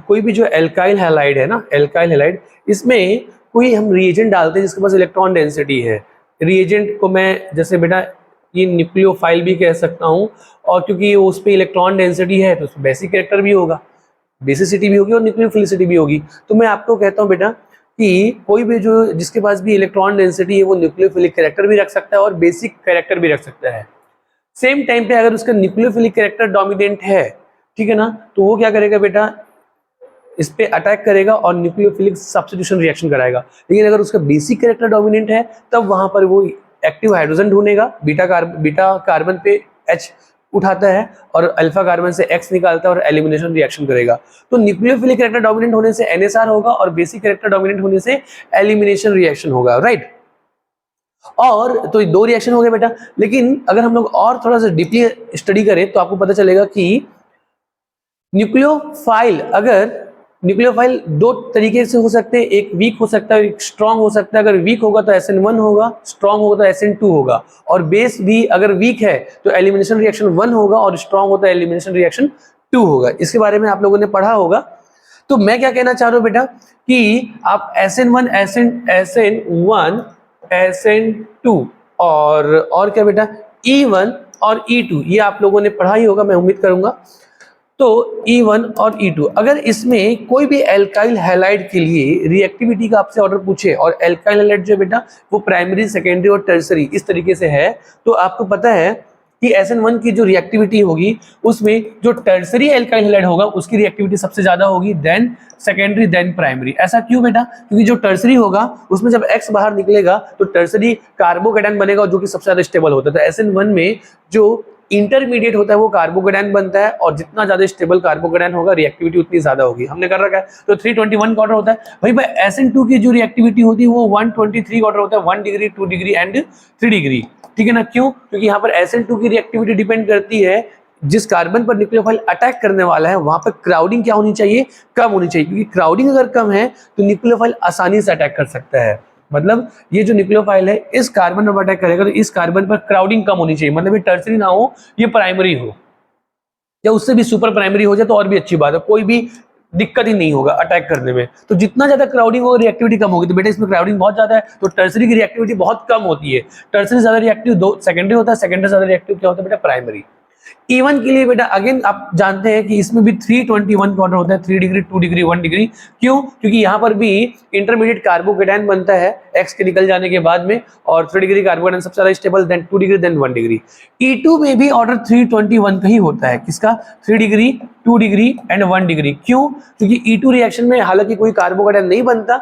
कोई भी जो एल्काइल हैलाइड है ना, एल्काइल हैलाइड, इसमें कोई हम रिएजेंट डालते हैं जिसके पास इलेक्ट्रॉन डेंसिटी है। रिएजेंट को मैं जैसे बेटा ये न्यूक्लियोफाइल भी कह सकता हूँ, और क्योंकि उस पर इलेक्ट्रॉन डेंसिटी है तो बेसिक कैरेक्टर भी होगा, बेसिसिटी भी होगी और न्यूक्लियोफिलिसिटी भी होगी। तो मैं आपको कहता हूँ बेटा कि कोई भी जो जिसके पास भी इलेक्ट्रॉन डेंसिटी है वो न्यूक्लियोफिलिक कैरेक्टर भी रख सकता है और बेसिक कैरेक्टर भी रख सकता है। सेम टाइम पे अगर उसका न्यूक्लियोफिलिक कैरेक्टर डोमिनेंट है, ठीक है ना, तो वो क्या करेगा बेटा, इस पे अटैक करेगा और न्यूक्लियोफिलिक सब्स्टिट्यूशन रिएक्शन कराएगा। लेकिन अगर उसका बेसिक कैरेक्टर डोमिनेंट है तब वहां पर वो एक्टिव हाइड्रोजन ढूंढेगा, बीटा कार्बन पे H उठाता है और अल्फा कार्बन से X निकालता है और एलिमिनेशन रिएक्शन करेगा। तो न्यूक्लियोफिलिक कैरेक्टर डोमिनेंट होने से NSR होगा और बेसिक कैरेक्टर डोमिनेंट होने से एलिमिनेशन रिएक्शन होगा, राइट। और तो 2 रिएक्शन हो गए बेटा। लेकिन अगर हम लोग और थोड़ा सा डीपली स्टडी करें तो आपको पता चलेगा कि न्यूक्लियोफाइल 2 तरीके से हो सकते हैं, एक वीक हो सकता है, एक स्ट्रांग हो सकता है। अगर वीक होगा तो SN1 होगा, स्ट्रांग होगा तो SN2 होगा। और बेस भी अगर वीक है तो एलिमिनेशन रिएक्शन 1 होगा और स्ट्रांग होता है एलिमिनेशन रिएक्शन 2 होगा। इसके बारे में आप लोगों ने पढ़ा होगा। तो मैं क्या कहना चाह रहा हूं बेटा कि आप SN1 SN2 और क्या बेटा E1 और E2, ये आप लोगों ने पढ़ा ही होगा, मैं उम्मीद करूंगा। तो E1 और E2, अगर इसमें कोई भी एल्काइल हैलाइड के लिए रिएक्टिविटी का आपसे ऑर्डर पूछे, और एल्काइल हैलाइड जो बेटा वो प्राइमरी, सेकेंडरी और टर्सरी इस तरीके से है, तो आपको पता है कि SN1 की जो रिएक्टिविटी होगी उसमें जो टर्सरी एल्काइल हैलाइड होगा उसकी रिएक्टिविटी सबसे ज्यादा होगी, देन सेकेंडरी, देन प्राइमरी। ऐसा क्यों बेटा? क्योंकि जो टर्सरी होगा उसमें जब X बाहर निकलेगा तो टर्सरी कार्बोकेटायन बनेगा जो कि सबसे ज्यादा स्टेबल होता है। तो SN1 में जो इंटरमीडिएट होता है वो कार्बोकेटायन बनता है, और जितना ज्यादा स्टेबल कार्बोकेटायन होगा रिएक्टिविटी उतनी ज्यादा होगी। हमने कर रखा है। तो 321 का ऑर्डर होता है भाई। SN2 की जो रिएक्टिविटी होती है वो 123 का ऑर्डर होता है, 1 डिग्री, 2 डिग्री एंड 3 डिग्री, ठीक है ना। क्यों? क्योंकि यहाँ पर SN2 की रिएक्टिविटी डिपेंड करती है जिस कार्बन पर न्यूक्लियोफाइल अटैक करने वाला है वहां पर क्राउडिंग क्या होनी चाहिए, कम होनी चाहिए। क्योंकि क्राउडिंग अगर कम है तो न्यूक्लियोफाइल आसानी से अटैक कर सकता है। मतलब ये जो न्यूक्लियोफाइल है इस कार्बन पर अटैक करेगा तो इस कार्बन पर क्राउडिंग कम होनी चाहिए, मतलब ये टर्सरी ना हो, ये प्राइमरी हो, या उससे भी सुपर प्राइमरी हो जाए तो और भी अच्छी बात है, कोई भी दिक्कत ही नहीं होगा अटैक करने में। तो जितना ज्यादा क्राउडिंग होगा रिएक्टिविटी कम होगी। तो बेटा इसमें क्राउडिंग बहुत ज्यादा है तो टर्सरी की रिएक्टिविटी बहुत कम होती है। टर्सरी ज्यादा रिएक्टिव सेकेंडरी होता है, सेकेंडरी ज्यादा रिएक्टिव क्या होता है बेटा, प्राइमरी। E1 के लिए बेटा अगेन आप जानते हैं कि इसमें भी 321 का ऑर्डर होता है, 3 डिग्री, 2 डिग्री, 1 डिग्री। क्यों? क्योंकि यहाँ पर भी इंटरमीडिएट कार्बोकेटायन बनता है X के निकल जाने के बाद में, और 3 डिग्री कार्बोकेटायन सबसे ज्यादा stable, then 2 degree, then 1 degree. E2 में भी ऑर्डर 321 का ही होता है, किसका, 3 डिग्री, 2 डिग्री एंड 1 डिग्री। क्यों? क्योंकि E2 रिएक्शन में हालांकि कोई कार्बोकेटायन नहीं बनता,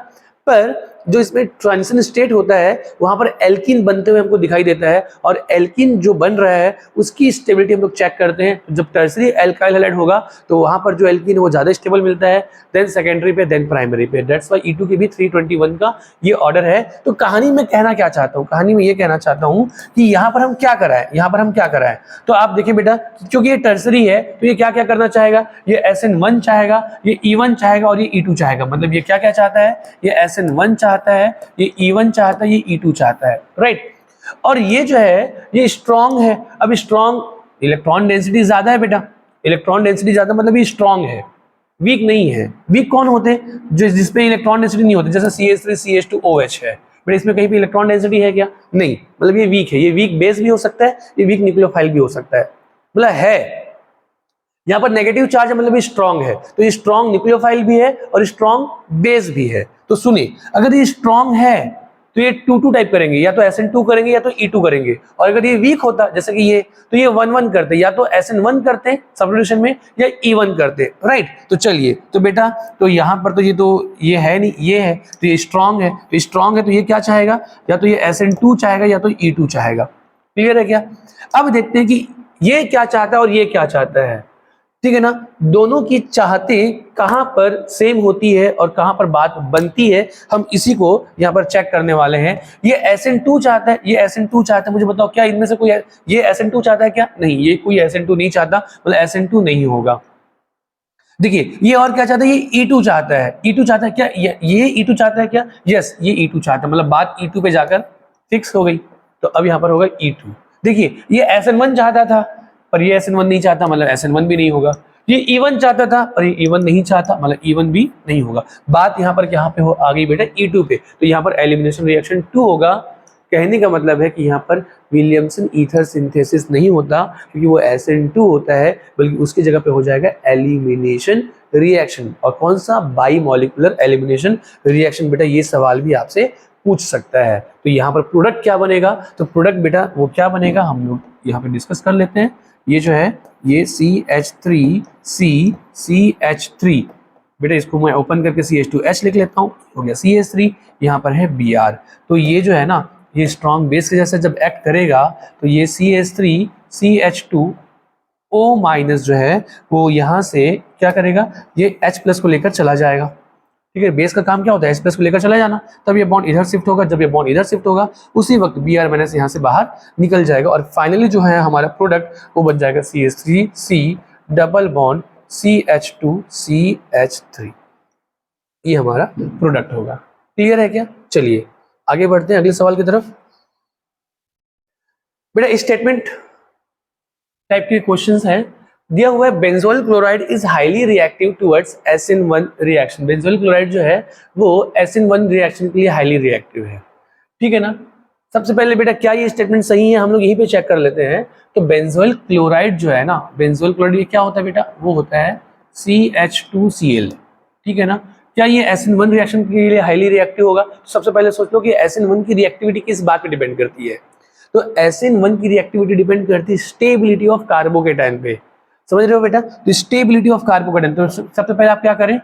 पर जो इसमें ट्रांजिशन स्टेट होता है वहां पर एल्कीन बनते हुए हमको दिखाई देता है, और एल्कीन जो बन रहा है उसकी स्टेबिलिटी हम लोग चेक करते हैं। जब टर्सरी एल्काइल हैलाइड होगा तो वहां पर जो एल्कीन है वो ज्यादा स्टेबल मिलता है, देन सेकेंडरी पे, देन प्राइमरी पे। दैट्स व्हाई E2 के भी 321 का ये ऑर्डर है। तो कहानी में कहना क्या चाहता हूँ, कहानी में ये कहना चाहता हूँ कि यहाँ पर हम क्या कराएं, यहाँ पर हम क्या कराएं। तो आप देखिए बेटा, क्योंकि ये टर्सरी है तो ये क्या क्या करना चाहेगा, ये SN1 चाहेगा, ये E1 चाहेगा और ये E2 चाहेगा। मतलब ये क्या क्या चाहता है, ये SN1 चाहता है, ये E1 चाहता है, ये E2 चाहता है, राइट। और ये जो है ये स्ट्रॉन्ग है। अब स्ट्रॉन्ग, इलेक्ट्रॉन डेंसिटी ज्यादा है बेटा, इलेक्ट्रॉन डेंसिटी ज्यादा मतलब ये स्ट्रॉन्ग है, वीक नहीं है। वीक कौन होते हैं, जो जिसपे इलेक्ट्रॉन डेंसिटी नहीं होती, जैसे CH3 CH2OH है, बट इसमें कहीं पे इलेक्ट्रॉन डेंसिटी है क्या, नहीं, मतलब ये वीक है। ये वीक बेस भी हो सकता है, ये वीक न्यूक्लियोफाइल भी हो सकता है, मतलब है। यहाँ पर नेगेटिव चार्ज है मतलब ये स्ट्रॉन्ग है, तो ये स्ट्रॉन्ग न्यूक्लियोफाइल भी है और स्ट्रॉन्ग बेस भी है। तो सुनिए, अगर ये स्ट्रॉन्ग है तो ये 2-2 टाइप करेंगे, या तो SN2 करेंगे या तो E2 करेंगे। और अगर ये वीक होता जैसे कि ये, तो ये 1-1 करते, या तो SN1 करते सब्स्टिट्यूशन में या E1 करते, राइट। तो चलिए, तो बेटा तो यहाँ पर तो ये है नहीं, ये है, तो ये स्ट्रॉन्ग है, तो स्ट्रॉन्ग है तो ये क्या चाहेगा, या तो ये SN2 चाहेगा या तो E2 चाहेगा। क्लियर है क्या। अब देखते हैं कि ये क्या चाहता है और ये क्या चाहता है, ठीक है ना। दोनों की चाहते कहां पर सेम होती है और कहां पर बात बनती है, हम इसी को यहां पर चेक करने वाले हैं। ये SN2 चाहता है, ये SN2 चाहता है, मुझे बताओ क्या इनमें से कोई ये SN2 चाहता है क्या, नहीं, ये कोई SN2 नहीं चाहता, मतलब SN2 नहीं होगा। देखिए ये और क्या चाहता है, ये E2 चाहता है, E2 चाहता है क्या, ये E2 चाहता है क्या, यस ये E2 चाहता है, मतलब बात E2 पे जाकर फिक्स हो गई। तो अब यहां पर होगा E2। देखिए ये SN1 चाहता था पर ये SN1 नहीं चाहता, मतलब SN1 भी नहीं होगा। ये E1 चाहता था पर ये E1 नहीं चाहता, मतलब E1 भी नहीं होगा। बात यहाँ पर कहाँ पे हो आ गई बेटा, E2 पे। तो यहाँ पर एलिमिनेशन रिएक्शन 2 होगा। कहने का मतलब है कि यहाँ पर विलियमसन ईथर सिंथेसिस नहीं होता, क्योंकि वो SN2 होता है, बल्कि उसकी जगह पे हो जाएगा एलिमिनेशन रिएक्शन। और कौन सा, बाई मॉलिक्यूलर एलिमिनेशन रिएक्शन। बेटा ये सवाल भी आपसे पूछ सकता है। तो यहाँ पर प्रोडक्ट क्या बनेगा, तो प्रोडक्ट बेटा वो क्या बनेगा हम लोग यहाँ पे डिस्कस कर लेते हैं। ये जो है ये CH3CCH3, बेटा इसको मैं ओपन करके CH2H लिख लेता हूँ, हो गया CH3। यहाँ पर है Br। तो ये जो है ना, ये स्ट्रॉन्ग बेस के जैसे जब एक्ट करेगा तो ये CH3CH2O- जो है वो यहाँ से क्या करेगा, ये H+ को लेकर चला जाएगा। ठीक है, बेस का काम क्या होता है, H+ को लेकर चला जाना, तब ये बॉन्ड इधर शिफ्ट होगा, जब ये बॉन्ड इधर शिफ्ट होगा उसी वक्त Br- यहाँ से बाहर निकल जाएगा, और फाइनली जो है हमारा प्रोडक्ट वो बन जाएगा CH3C डबल बॉन्ड CH2CH3। ये हमारा प्रोडक्ट होगा। क्लियर है क्या। चलिए आगे बढ़ते हैं अगले सवाल की तरफ। बेटा स्टेटमेंट टाइप के क्वेश्चंस हैं। दिया हुआ है benzoyl chloride is highly reactive towards SN1 reaction. Benzoyl chloride जो है वो SN1 रिएक्शन के लिए हाईली रिएक्टिव है, ठीक है ना। सबसे पहले बेटा क्या ये स्टेटमेंट सही है, हम लोग यहीं पे चेक कर लेते हैं। तो बेंजोइल क्लोराइड जो है ना, बेंजोइल क्लोराइड ये क्या होता है बेटा, वो होता है CH2Cl, ठीक है ना। क्या ये SN1 रिएक्शन के लिए हाईली रिएक्टिव होगा। तो सबसे पहले सोच लो कि SN1 की रिएक्टिविटी किस बात पे डिपेंड करती है। तो SN1 की रिएक्टिविटी डिपेंड करती है स्टेबिलिटी ऑफ कार्बोकेटाइन पे, समझ रहे हो बेटा। तो स्टेबिलिटी ऑफ कार्बोकेटाइन, तो सबसे पहले आप क्या करें,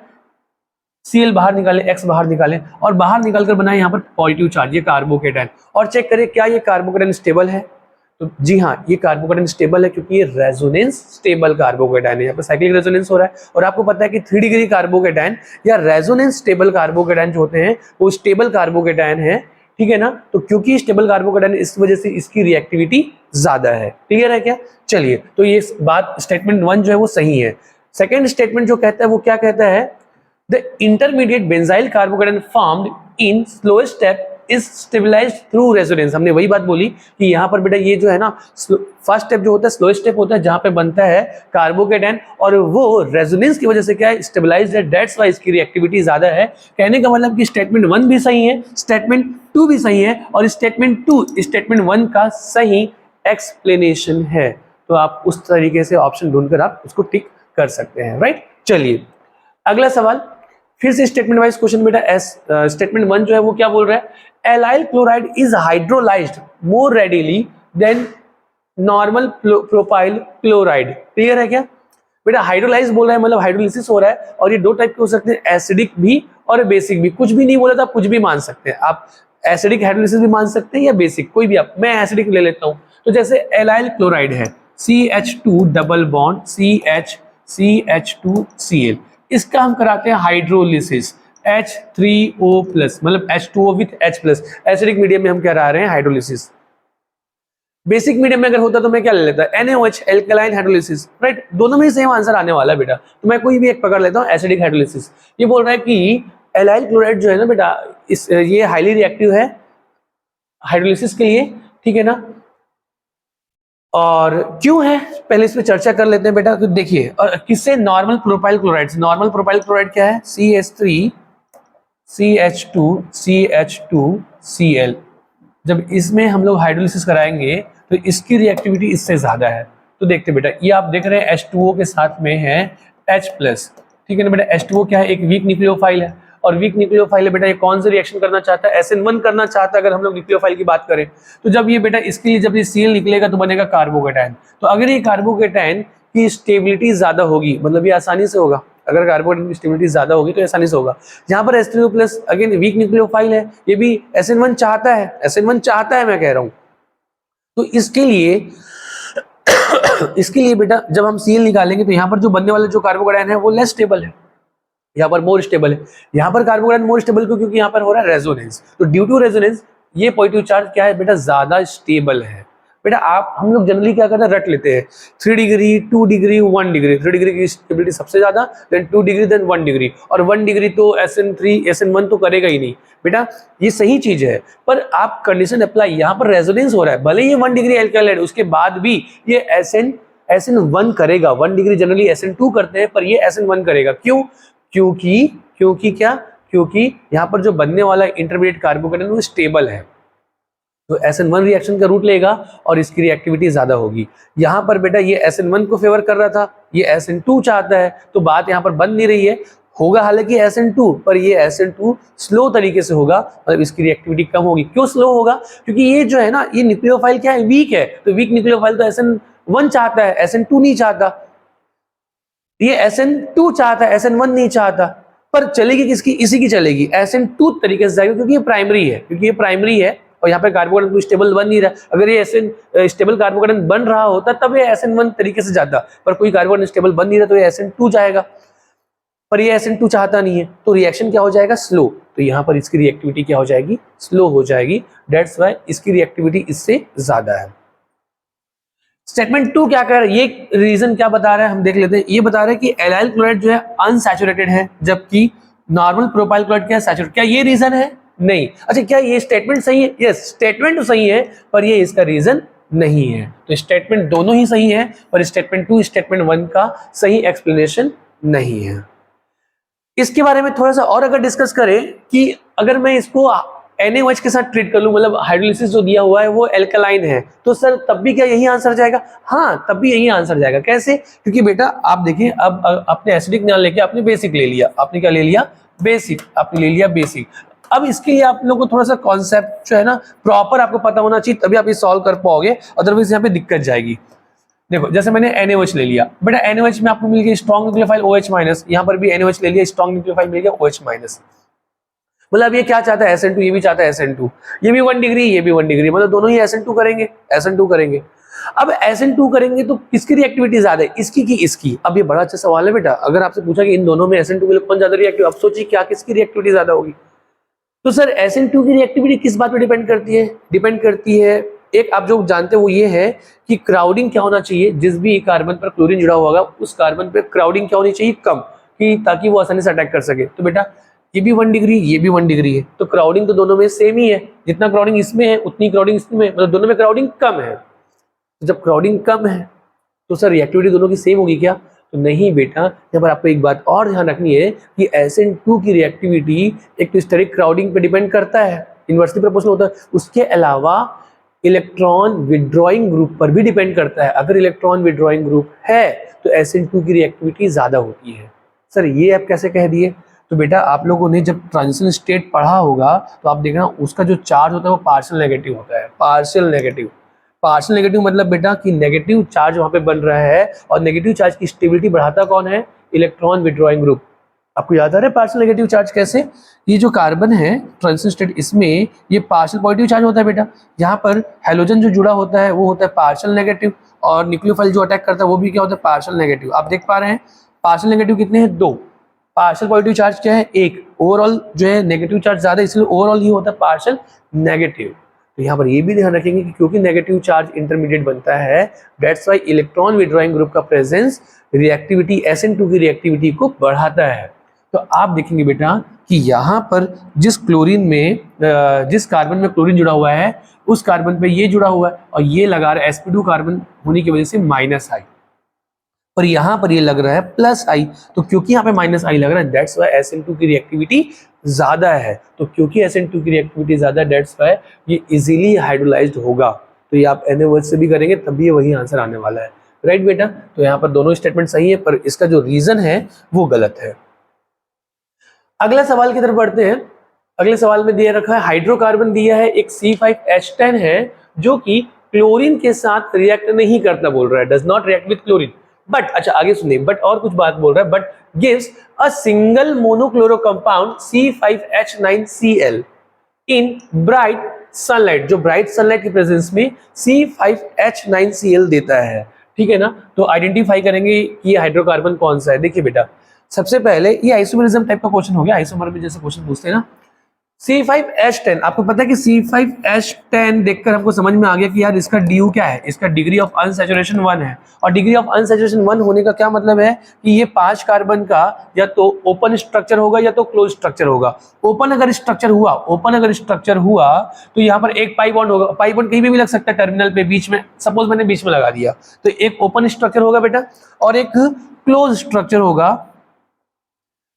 Cl बाहर निकालें, X बाहर निकालें, और बाहर निकालकर बनाए यहाँ पर पॉजिटिव चार्ज, ये कार्बोकेटाइन, और चेक करें क्या ये कार्बोकेटाइन स्टेबल है। तो जी हाँ, ये कार्बोकेटाइन स्टेबल है, क्योंकि ये रेजोनेंस स्टेबल कार्बोकेटाइन है। यहाँ पर साइक्लिक रेजोनेंस हो रहा है, और आपको पता है कि 3 डिग्री कार्बोकेटाइन या रेजोनेंस स्टेबल कार्बोकेटाइन जो होते हैं वो स्टेबल कार्बोकेटाइन है, ठीक है ना। तो क्योंकि स्टेबल कार्बोकेटाइन, इस वजह से इसकी रिएक्टिविटी ज्यादा है। क्लियर है क्या। चलिए, तो ये बात स्टेटमेंट 1 जो है वो सही है। सेकेंड स्टेटमेंट जो कहता है वो क्या कहता है, the intermediate benzyl carbocation formed in slowest step is stabilised through resonance. हमने वही बात बोली कि यहाँ पर बेटा ये जो है ना, फर्स्ट स्टेप जो होता है स्लोएस्ट स्टेप होता है, जहां पे बनता है कार्बोकेटाइन, और वो रेजोनेंस की वजह से क्या है, स्टेबलाइज्ड है, दैट्स व्हाई इसकी रिएक्टिविटी ज्यादा है। कहने का मतलब कि स्टेटमेंट 1 भी सही है, स्टेटमेंट 2 भी सही है, और स्टेटमेंट 2 स्टेटमेंट 1 का सही एक्सप्लेनेशन है। तो आप उस तरीके से ऑप्शन ढूंढकर आप उसको टिक कर सकते हैं, राइट। चलिए अगला सवाल, फिर से स्टेटमेंट वाइज क्वेश्चन बेटा। स्टेटमेंट 1 जो है वो क्या बोल रहा है, allyl chloride is hydrolysed more readily than normal propyl chloride. Clear है क्या बेटा। हाइड्रोलाइज बोल रहा है, मतलब हाइड्रोलिसिस हो रहा है, और ये 2 टाइप के हो सकते हैं, एसिडिक भी और बेसिक भी, कुछ भी नहीं बोला तो आप कुछ भी मान सकते हैं, आप एसिडिक हाइड्रोलिसिस भी मान सकते हैं या बेसिक, कोई भी आप, मैं एसिडिक ले लेता हूं। तो जैसे एलाइल क्लोराइड है CH2 डबल बॉन्ड CH2Cl, इसका हम कराते हैं हाइड्रोलिसिस H3O प्लस, मतलब H2O with H plus, acidic medium में हम करा रहे हैं हाइड्रोलिसिस। बेसिक मीडियम में अगर होता तो मैं क्या ले लेता, NaOH एल्कलाइन हाइड्रोलिसिस, राइट, दोनों में सेम आंसर आने वाला है बेटा। तो मैं कोई भी एक पकड़ लेता हूँ, एसिडिक हाइड्रोलिसिस। ये बोल रहा है कि एलाइल क्लोराइड जो है ना बेटा, ये हाईली रिएक्टिव है हाइड्रोलिसिस के लिए, ठीक है ना। और क्यों है पहले इस पे चर्चा कर लेते हैं बेटा। तो देखिए, और किससे, normal propyl chloride. Normal propyl chloride क्या है, CH3 CH2 CH2Cl। जब इसमें हम लोग हाइड्रोलिसिस कराएंगे तो इसकी रिएक्टिविटी इससे ज्यादा है। तो देखते बेटा, ये आप देख रहे हैं H2O के साथ में है H प्लस, ठीक है ना बेटा। H2O क्या है, एक वीक न्यूक्लियोफाइल है, और वीक न्यूक्लियोफाइल है बेटा, ये कौन सा रिएक्शन करना चाहता है, SN1 करना चाहता है अगर हम लोग न्यूक्लियोफाइल की बात करें। तो जब ये बेटा, इसके लिए जब ये Cl निकलेगा तो बनेगा कार्बोकेटायन। तो अगर ये कार्बोकेटायन की स्टेबिलिटी ज्यादा होगी, मतलब ये आसानी से होगा, अगर कार्बोकेटायन की स्टेबिलिटी ज्यादा होगी तो आसानी से होगा। यहाँ पर H3O plus again weak nucleophile है, ये भी SN1 चाहता है, SN1 चाहता है मैं कह रहा हूं। तो इसके लिए बेटा जब हम Cl निकालेंगे तो यहाँ पर जो बनने वाले जो कार्बोकेटायन है वो लेस स्टेबल है, यहाँ पर मोर स्टेबल है। यहाँ पर कार्बोकेटायन मोर स्टेबल क्यों, क्योंकि यहाँ पर हो रहा है रेजोनेंस। तो ड्यू टू रेजोनेंस ये पॉजिटिव चार्ज क्या है बेटा, ज्यादा स्टेबल है। बेटा आप, हम लोग जनरली क्या करते हैं, रट लेते हैं 3 डिग्री 2 डिग्री 1 डिग्री, 3 डिग्री की स्टेबिलिटी सबसे ज्यादा, देन 2 डिग्री, देन 1 डिग्री, और 1 डिग्री तो SN3 SN1 तो करेगा ही नहीं बेटा। ये सही चीज है, पर आप कंडीशन अप्लाई, यहाँ पर रेजोनेंस हो रहा है, भले ही 1 डिग्री एल्काइल उसके बाद भी ये SN1 करेगा। 1 डिग्री जनरली SN2 करते हैं, पर ये SN1 करेगा। क्यों, क्योंकि क्या, क्योंकि यहाँ पर जो बनने वाला इंटरमीडिएट कार्बोकेटायन वो स्टेबल है, तो SN1 रिएक्शन का रूट लेगा और इसकी रिएक्टिविटी ज्यादा होगी। यहाँ पर बेटा ये SN1 को फेवर कर रहा था, ये SN2 चाहता है, तो बात यहाँ पर बन नहीं रही है, होगा हालांकि SN2, पर ये SN2 स्लो तरीके से होगा, मतलब इसकी रिएक्टिविटी कम होगी। क्यों स्लो होगा, क्योंकि ये जो है ना, ये न्यूक्लियोफाइल क्या है, वीक है, तो वीक न्यूक्लियोफाइल तो SN1 चाहता है, SN2 नहीं चाहता। ये SN2 चाहता है, SN1 नहीं चाहता, पर चलेगी किसकी, इसी की चलेगी, SN2 तरीके से जाएगी, क्योंकि ये प्राइमरी है, और यहाँ पे कार्बोकेटायन स्टेबल बन नहीं रहा। अगर ये स्टेबल कार्बोकेटायन बन रहा होता तब ये SN1 तरीके से जाता, पर कोई कार्बोकेटायन स्टेबल बन नहीं रहा तो ये SN2 जाएगा, पर ये SN2 चाहता नहीं है, तो रिएक्शन क्या हो जाएगा, स्लो। तो यहाँ पर इसकी रिएक्टिविटी क्या हो जाएगी, स्लो हो जाएगी, दैट्स व्हाई इसकी रिएक्टिविटी इससे ज्यादा है। स्टेटमेंट 2 क्या कह रहा है, ये रीजन क्या बता रहा है हम देख लेते हैं। ये बता रहा है कि एलाइल क्लोराइड जो है अनसैचुरेटेड है, जबकि नॉर्मल प्रोपाइल क्लोराइड क्या है, सैचुरेटेड। क्या ये रीजन है, नहीं। अच्छा, क्या ये स्टेटमेंट सही है, यस स्टेटमेंट तो सही है, पर ये इसका रीजन नहीं है। तो स्टेटमेंट दोनों ही सही है, पर स्टेटमेंट 2 स्टेटमेंट 1 का सही एक्सप्लेनेशन नहीं है। इसके बारे में थोड़ा सा और अगर डिस्कस करें कि अगर मैं इसको NaOH के साथ ट्रीट कर लूं, मतलब हाइड्रोलिसिस जो दिया हुआ है वो एल्कलाइन है, तो सर तब भी क्या यही आंसर जाएगा, हाँ तब भी यही आंसर जाएगा। कैसे, क्योंकि बेटा आप देखिए, अब आपने एसिडिक ना लेके आपने बेसिक ले लिया, आपने क्या ले लिया, बेसिक, आपने ले लिया बेसिक। अब इसके लिए आप लोगों को थोड़ा सा कॉन्सेप्ट जो है ना प्रॉपर आपको पता होना चाहिए, तभी आप ये सॉल्व कर पाओगे, अदरवाइज यहाँ पे दिक्कत जाएगी। देखो जैसे मैंने NaOH ले लिया बेटा, NaOH में आपको मिल गया स्ट्रॉन्ग न्यूक्लियोफाइल OH माइनस, यहाँ पर भी NaOH ले लिया स्ट्रॉन्ग न्यूक्लियोफाइल मिल गया OH माइनस। मतलब ये क्या चाहता है, SN2, ये भी चाहता है SN2, ये भी 1 डिग्री, ये भी 1 डिग्री, मतलब दोनों ही SN2 करेंगे। अब SN2 करेंगे तो किसकी रिएक्टिविटी ज्यादा है, इसकी की इसकी। अब ये बड़ा अच्छा सवाल है बेटा, अगर आपसे पूछा कि इन दोनों में SN2 के लिए कौन ज्यादा रिएक्टिव, अब सोचिए क्या किसकी रिएक्टिविटी ज्यादा होगी। तो सर SN2 की रिएक्टिविटी किस बात पे डिपेंड करती है, एक आप जो जानते हो वो ये है कि क्राउडिंग क्या होना चाहिए, जिस भी कार्बन पर क्लोरीन जुड़ा हुआ होगा उस कार्बन पे क्राउडिंग क्या होनी चाहिए, कम, कि ताकि वो आसानी से अटैक कर सके। तो बेटा ये भी 1 डिग्री, ये भी 1 डिग्री है, तो क्राउडिंग तो दोनों में सेम ही है, जितना क्राउडिंग इसमें है उतनी क्राउडिंग इसमें, मतलब दोनों में क्राउडिंग कम है। तो जब क्राउडिंग कम है तो सर रिएक्टिविटी दोनों की सेम होगी क्या, तो नहीं बेटा। यहाँ पर आपको एक बात और ध्यान रखनी है कि SN2 की रिएक्टिविटी एक तो स्टेरिक क्राउडिंग पे डिपेंड करता है, इन्वर्सली प्रोपोर्शनल होता है, उसके अलावा इलेक्ट्रॉन विड्रॉइंग ग्रुप पर भी डिपेंड करता है। अगर इलेक्ट्रॉन विड्रॉइंग ग्रुप है तो SN2 की रिएक्टिविटी ज्यादा होती है। सर ये आप कैसे कह दिए, तो बेटा आप लोगों ने जब ट्रांजिशन स्टेट पढ़ा होगा तो आप देखना उसका जो चार्ज होता है वो पार्शियल नेगेटिव होता है, पार्शियल नेगेटिव मतलब बेटा कि नेगेटिव चार्ज वहां पे बन रहा है, और नेगेटिव चार्ज की स्टेबिलिटी बढ़ाता कौन है, इलेक्ट्रॉन विड्रॉइंग ग्रुप। आपको याद आ रहा है पार्शियल नेगेटिव चार्ज कैसे? ये जो कार्बन है ट्रांजिशन स्टेट, इसमें ये पार्शियल पॉजिटिव चार्ज होता है बेटा। यहाँ पर हेलोजन जो जुड़ा होता है वो होता है पार्शियल नेगेटिव, और न्यूक्लियोफाइल जो अटैक करता है वो भी क्या होता है? Partial negative. आप देख पा रहे हैं पार्शियल नेगेटिव कितने हैं? 2। पार्शियल पॉजिटिव चार्ज क्या है? 1। ओवरऑल जो है नेगेटिव चार्ज ज्यादा, इसलिए ओवरऑल ये होता है पार्शियल नेगेटिव। तो यहाँ पर ये भी ध्यान रखेंगे कि क्योंकि नेगेटिव चार्ज इंटरमीडिएट बनता है, that's why electron withdrawing group का प्रेजेंस रिएक्टिविटी SN2 की रिएक्टिविटी को बढ़ाता है। तो आप देखेंगे बेटा कि यहाँ पर जिस क्लोरीन में जिस कार्बन में क्लोरीन जुड़ा हुआ है उस कार्बन पे ये जुड़ा हुआ है, और ये लगा रहा है sp2 कार्बन होने की वजह से -I, पर यहाँ पर ये लग रहा है +I। तो क्योंकि यहाँ पे -I लग रहा है, दैट्स व्हाई SN2 की रिएक्टिविटी ज्यादा है। तो क्योंकि SN2 की रिएक्टिविटी ज्यादा, दैट्स व्हाई ये इजीली हाइड्रोलाइज्ड होगा। तो ये आप Na वर्ड से भी करेंगे तब भी ये वही आंसर आने वाला है, राइट बेटा। तो यहाँ पर दोनों स्टेटमेंट सही है, पर इसका जो रीजन है वो गलत है। अगला सवाल की तरफ बढ़ते हैं। अगले सवाल में दिया रखा है हाइड्रोकार्बन दिया है, एक C5H10 है जो कि क्लोरीन के साथ रिएक्ट नहीं करता बोल रहा है, does not react with chlorine, but अच्छा आगे सुनिए, बट और कुछ बात बोल रहा है, but gives a single monochloro compound C5H9Cl in bright sunlight. जो ब्राइट सनलाइट की प्रेजेंस में C5H9Cl देता है, ठीक है ना। तो आइडेंटिफाई करेंगे कि ये हाइड्रोकार्बन कौन सा है। देखिए बेटा, सबसे पहले ये आइसोमरिज्म टाइप का क्वेश्चन हो गया, आइसोमर में जैसे क्वेश्चन पूछते हैं ना। C5H10, आपको पता है कि C5H10 देखकर हमको समझ में आ गया कि यार इसका DU क्या है, इसका डिग्री ऑफ अनसैचुरेशन 1 है। और डिग्री ऑफ अनसैचुरेशन 1 होने का क्या मतलब है कि ये 5 कार्बन का या तो ओपन स्ट्रक्चर होगा या तो क्लोज स्ट्रक्चर होगा। ओपन अगर स्ट्रक्चर हुआ तो यहाँ पर एक पाई बॉन्ड होगा। पाई बॉन्ड कहीं भी लग सकता है, टर्मिनल पे बीच में, सपोज मैंने बीच में लगा दिया, तो एक ओपन स्ट्रक्चर होगा बेटा और एक क्लोज स्ट्रक्चर होगा,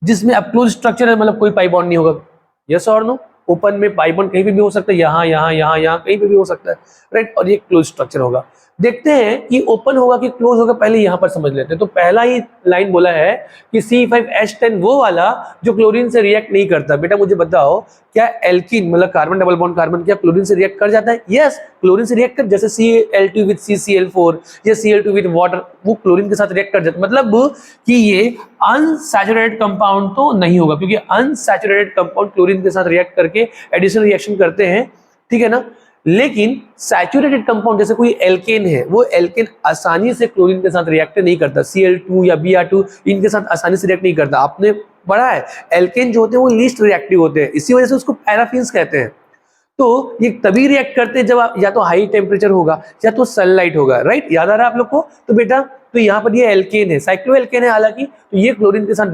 जिसमें अब क्लोज स्ट्रक्चर है मतलब कोई पाई बॉन्ड नहीं होगा। यस और नो? ओपन में पाई बॉन्ड कहीं भी हो सकता है, यहाँ यहाँ यहाँ यहाँ कहीं पे भी हो सकता है, राइट। और ये क्लोज स्ट्रक्चर होगा। देखते हैं कि ओपन होगा कि क्लोज होगा, पहले यहाँ पर समझ लेते हैं। तो पहला ही लाइन बोला है कि C5H10 वो वाला जो क्लोरीन से रिएक्ट नहीं करता। बेटा मुझे बताओ, क्या एल्कीन मतलब कार्बन डबल बॉन्ड कार्बन क्या क्लोरीन से रिएक्ट कर जाता है? यस, क्लोरीन से रिएक्ट कर, जैसे Cl2 विद CCl4 या Cl2 विद वाटर, वो क्लोरीन के साथ रिएक्ट कर जाता है। मतलब कि ये अनसैचुरेटेड कंपाउंड तो नहीं होगा, क्योंकि अनसैचुरेटेड कंपाउंड क्लोरीन के साथ रिएक्ट करके एडिशनल रिएक्शन करते हैं, ठीक है ना। लेकिन सैचुरेटेड कंपाउंड जैसे कोई एल्केन है, वो एल्केन आसानी से क्लोरीन के साथ रिएक्ट नहीं करता। Cl2 या Br2 इनके साथ आसानी से रिएक्ट नहीं करता। आपने पढ़ा है एल्केन जो होते हैं वो लीस्ट रिएक्टिव होते हैं, इसी वजह से उसको पैराफिन्स कहते हैं। तो ये तभी रिएक्ट करते हैं जब या तो हाई टेम्परेचर होगा या तो सनलाइट होगा, राइट। याद आ रहा है आप लोग को? तो बेटा तो यहाँ पर ये एल्केन है, साइक्लो एल्केन है हालांकि, तो ये क्लोरीन के साथ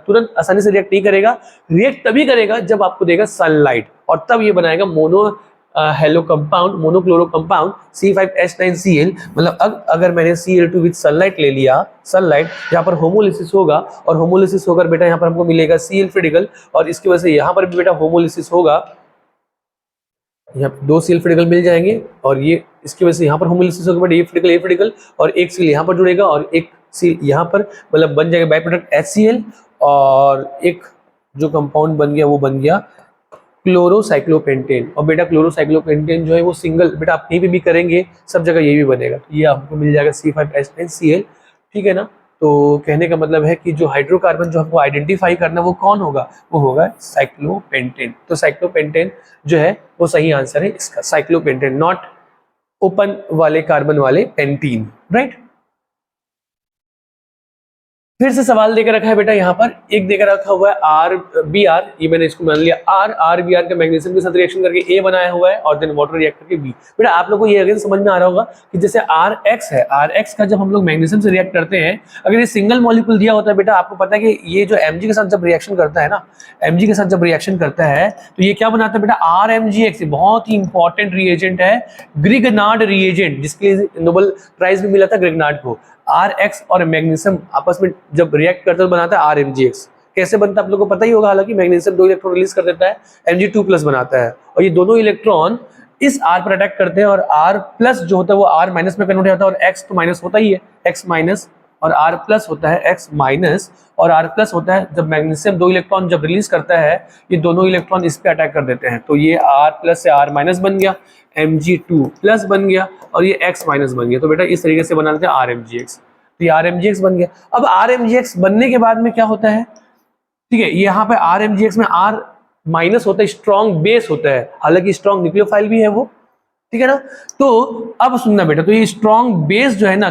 तुरंत आसानी से रिएक्ट नहीं करेगा। रिएक्ट तभी करेगा जब आपको देगा सनलाइट, और तब ये बनाएगा mono hello compound, monochloro compound C5H9Cl। मतलब अगर मैंने Cl2 विद सनलाइट ले लिया, सनलाइट यहाँ पर होमोलिसिस होगा, और होमोलिसिस होकर बेटा यहाँ पर हमको मिलेगा Cl क्रिटिकल, और इसकी वजह से यहाँ पर भी बेटा होमोलिसिस होगा, यहाँ 2 Cl क्रिटिकल मिल जाएंगे, और ये इसकी वजह से यहाँ पर होमोलिसिस होगा बेटा, ए क्रिटिकल और एक Cl यहाँ पर जुड़ेगा और एक Cl यहाँ पर, मतलब बन जाएगा बाई प्रोडक्ट HCl, और एक जो कंपाउंड बन गया वो बन गया क्लोरोसाइक्लोपेंटेन। और बेटा क्लोरोसाइक्लोपेंटेन जो है वो सिंगल, बेटा आप कहीं भी करेंगे सब जगह ये भी बनेगा, तो ये आपको मिल जाएगा C5H9Cl, ठीक है ना। तो कहने का मतलब है कि जो हाइड्रोकार्बन जो हमको आइडेंटिफाई करना वो कौन होगा, वो होगा साइक्लोपेंटेन। तो साइक्लोपेंटेन जो है वो सही आंसर है इसका, साइक्लोपेंटेन, नॉट ओपन वाले कार्बन वाले पेंटीन, राइट। फिर से सवाल देकर रखा है बेटा, यहाँ पर एक देकर रखा हुआ है RBr, ये मैंने इसको मान लिया RBr का मैग्नीशियम के साथ रिएक्शन करके A बनाया हुआ है, और देन वाटर रिएक्ट करके B। बेटा आप लोगों को ये अगेन समझ में आ रहा होगा कि जैसे RX है, RX का जब हम लोग मैग्नीशियम से रिएक्ट करते हैं, अगर ये सिंगल मॉलिक्यूल दिया होता है बेटा, आपको पता है कि ये जो Mg के साथ जब रिएक्शन करता है ना, Mg के साथ जब रिएक्शन करता है तो ये क्या बनाता है बेटा, RMgX, बहुत ही इंपॉर्टेंट रिएजेंट है, ग्रिगनार्ड रिएजेंट, जिसके लिए नोबेल प्राइज भी मिला था ग्रिगनार्ड को। RX और मैग्नीशियम आपस में जब रिएक्ट करता है तो बनाता है RMgX। कैसे बनता है आप लोगों को पता ही होगा, हालांकि मैग्नीशियम 2 इलेक्ट्रॉन रिलीज कर देता है, Mg2+ बनाता है, और ये दोनों इलेक्ट्रॉन इस R पर अटैक करते हैं, और R+ जो होता है वो R- में कन्वर्ट हो जाता है, और X तो माइनस होता ही है, X- और R+ होता है X-, और R+ होता है जब मैग्नीशियम 2 इलेक्ट्रॉन जब रिलीज करता है, ये दोनों इलेक्ट्रॉन इस पे अटैक कर देते हैं, तो ये R+ से R- बन गया, Mg2+ बन गया, और ये X- बन गया। तो बेटा इस तरीके से बना लेते हैं RMgX, तो ये RMgX बन गया। अब RMgX बनने के बाद में क्या होता है, ठीक है। यहाँ पे RMGX में R माइनस होता है, स्ट्रॉन्ग बेस होता है, हालांकि स्ट्रॉन्ग न्यूक्लियोफाइल भी है वो, ठीक है ना। तो अब सुनना बेटा, तो ये स्ट्रॉन्ग बेस जो है ना,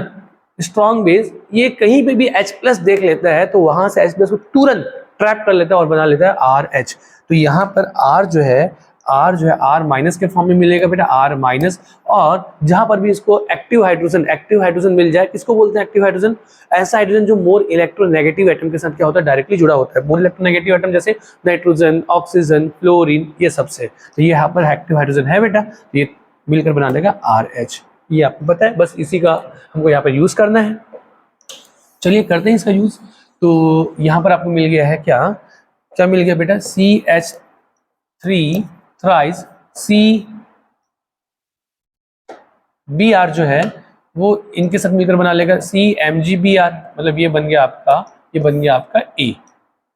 स्ट्रॉन्ग बेस ये कहीं पे भी H+ देख लेता है तो वहां से H+ को तुरंत ट्रैप कर लेता है और बना लेता है RH। तो यहाँ पर R जो है R माइनस के फॉर्म में मिलेगा बेटा, R माइनस। और जहां पर भी इसको एक्टिव हाइड्रोजन मिल जाए, किसको बोलते हैं एक्टिव हाइड्रोजन? ऐसा हाइड्रोजन जो मोर इलेक्ट्रोनेगेटिव एटम के साथ क्या होता है, डायरेक्टली जुड़ा होता है। मोर इलेक्ट्रोनेगेटिव एटम जैसे नाइट्रोजन, ऑक्सीजन, फ्लोरीन, ये सबसे। तो ये यहाँ पर एक्टिव हाइड्रोजन है बेटा, तो ये मिलकर बना देगा RH। ये आपको पता है, बस इसी का हमको यहाँ पर यूज करना है। चलिए करते हैं इसका यूज। तो यहाँ पर आपको मिल गया है क्या मिल गया बेटा, CH3 थ्राइस CBr जो है वो इनके साथ मिलकर बना लेगा CMgBr, मतलब ये बन गया आपका A, ये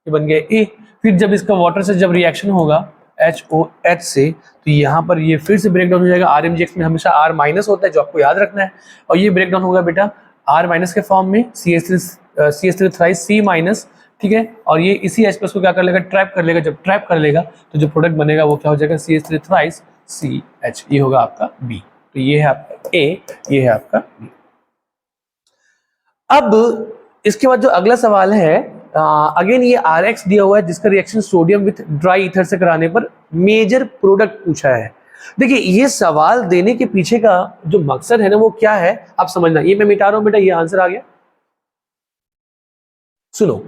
बन गया A। फिर जब इसका वाटर से जब रिएक्शन होगा HOH से, तो यहाँ पर ये फिर से ब्रेक डाउन हो जाएगा। RMGX में हमेशा R माइनस होता है, जो आपको याद रखना है, और ये ब्रेक डाउन होगा बेटा R माइनस के फॉर्म में, CH3 थ्राइस C माइनस, ठीक है। और ये इसी H+ को क्या कर लेगा, ट्रैप कर लेगा। जब ट्रैप कर लेगा तो जो प्रोडक्ट बनेगा वो क्या हो जाएगा, CH3 थ्राइस CH, ये होगा आपका B। तो ये है आपका A, ये है आपका B। अब इसके बाद जो अगला सवाल है, अगेन ये RX दिया हुआ है, जिसका reaction sodium with dry ether से कराने पर मेजर प्रोडक्ट पूछा है। देखिए ये सवाल देने के पीछे का जो मकसद है ना, वो क्या है आप समझना। ये मैं मिटा रहा हूं बेटा, ये आंसर आ गया। सुनो,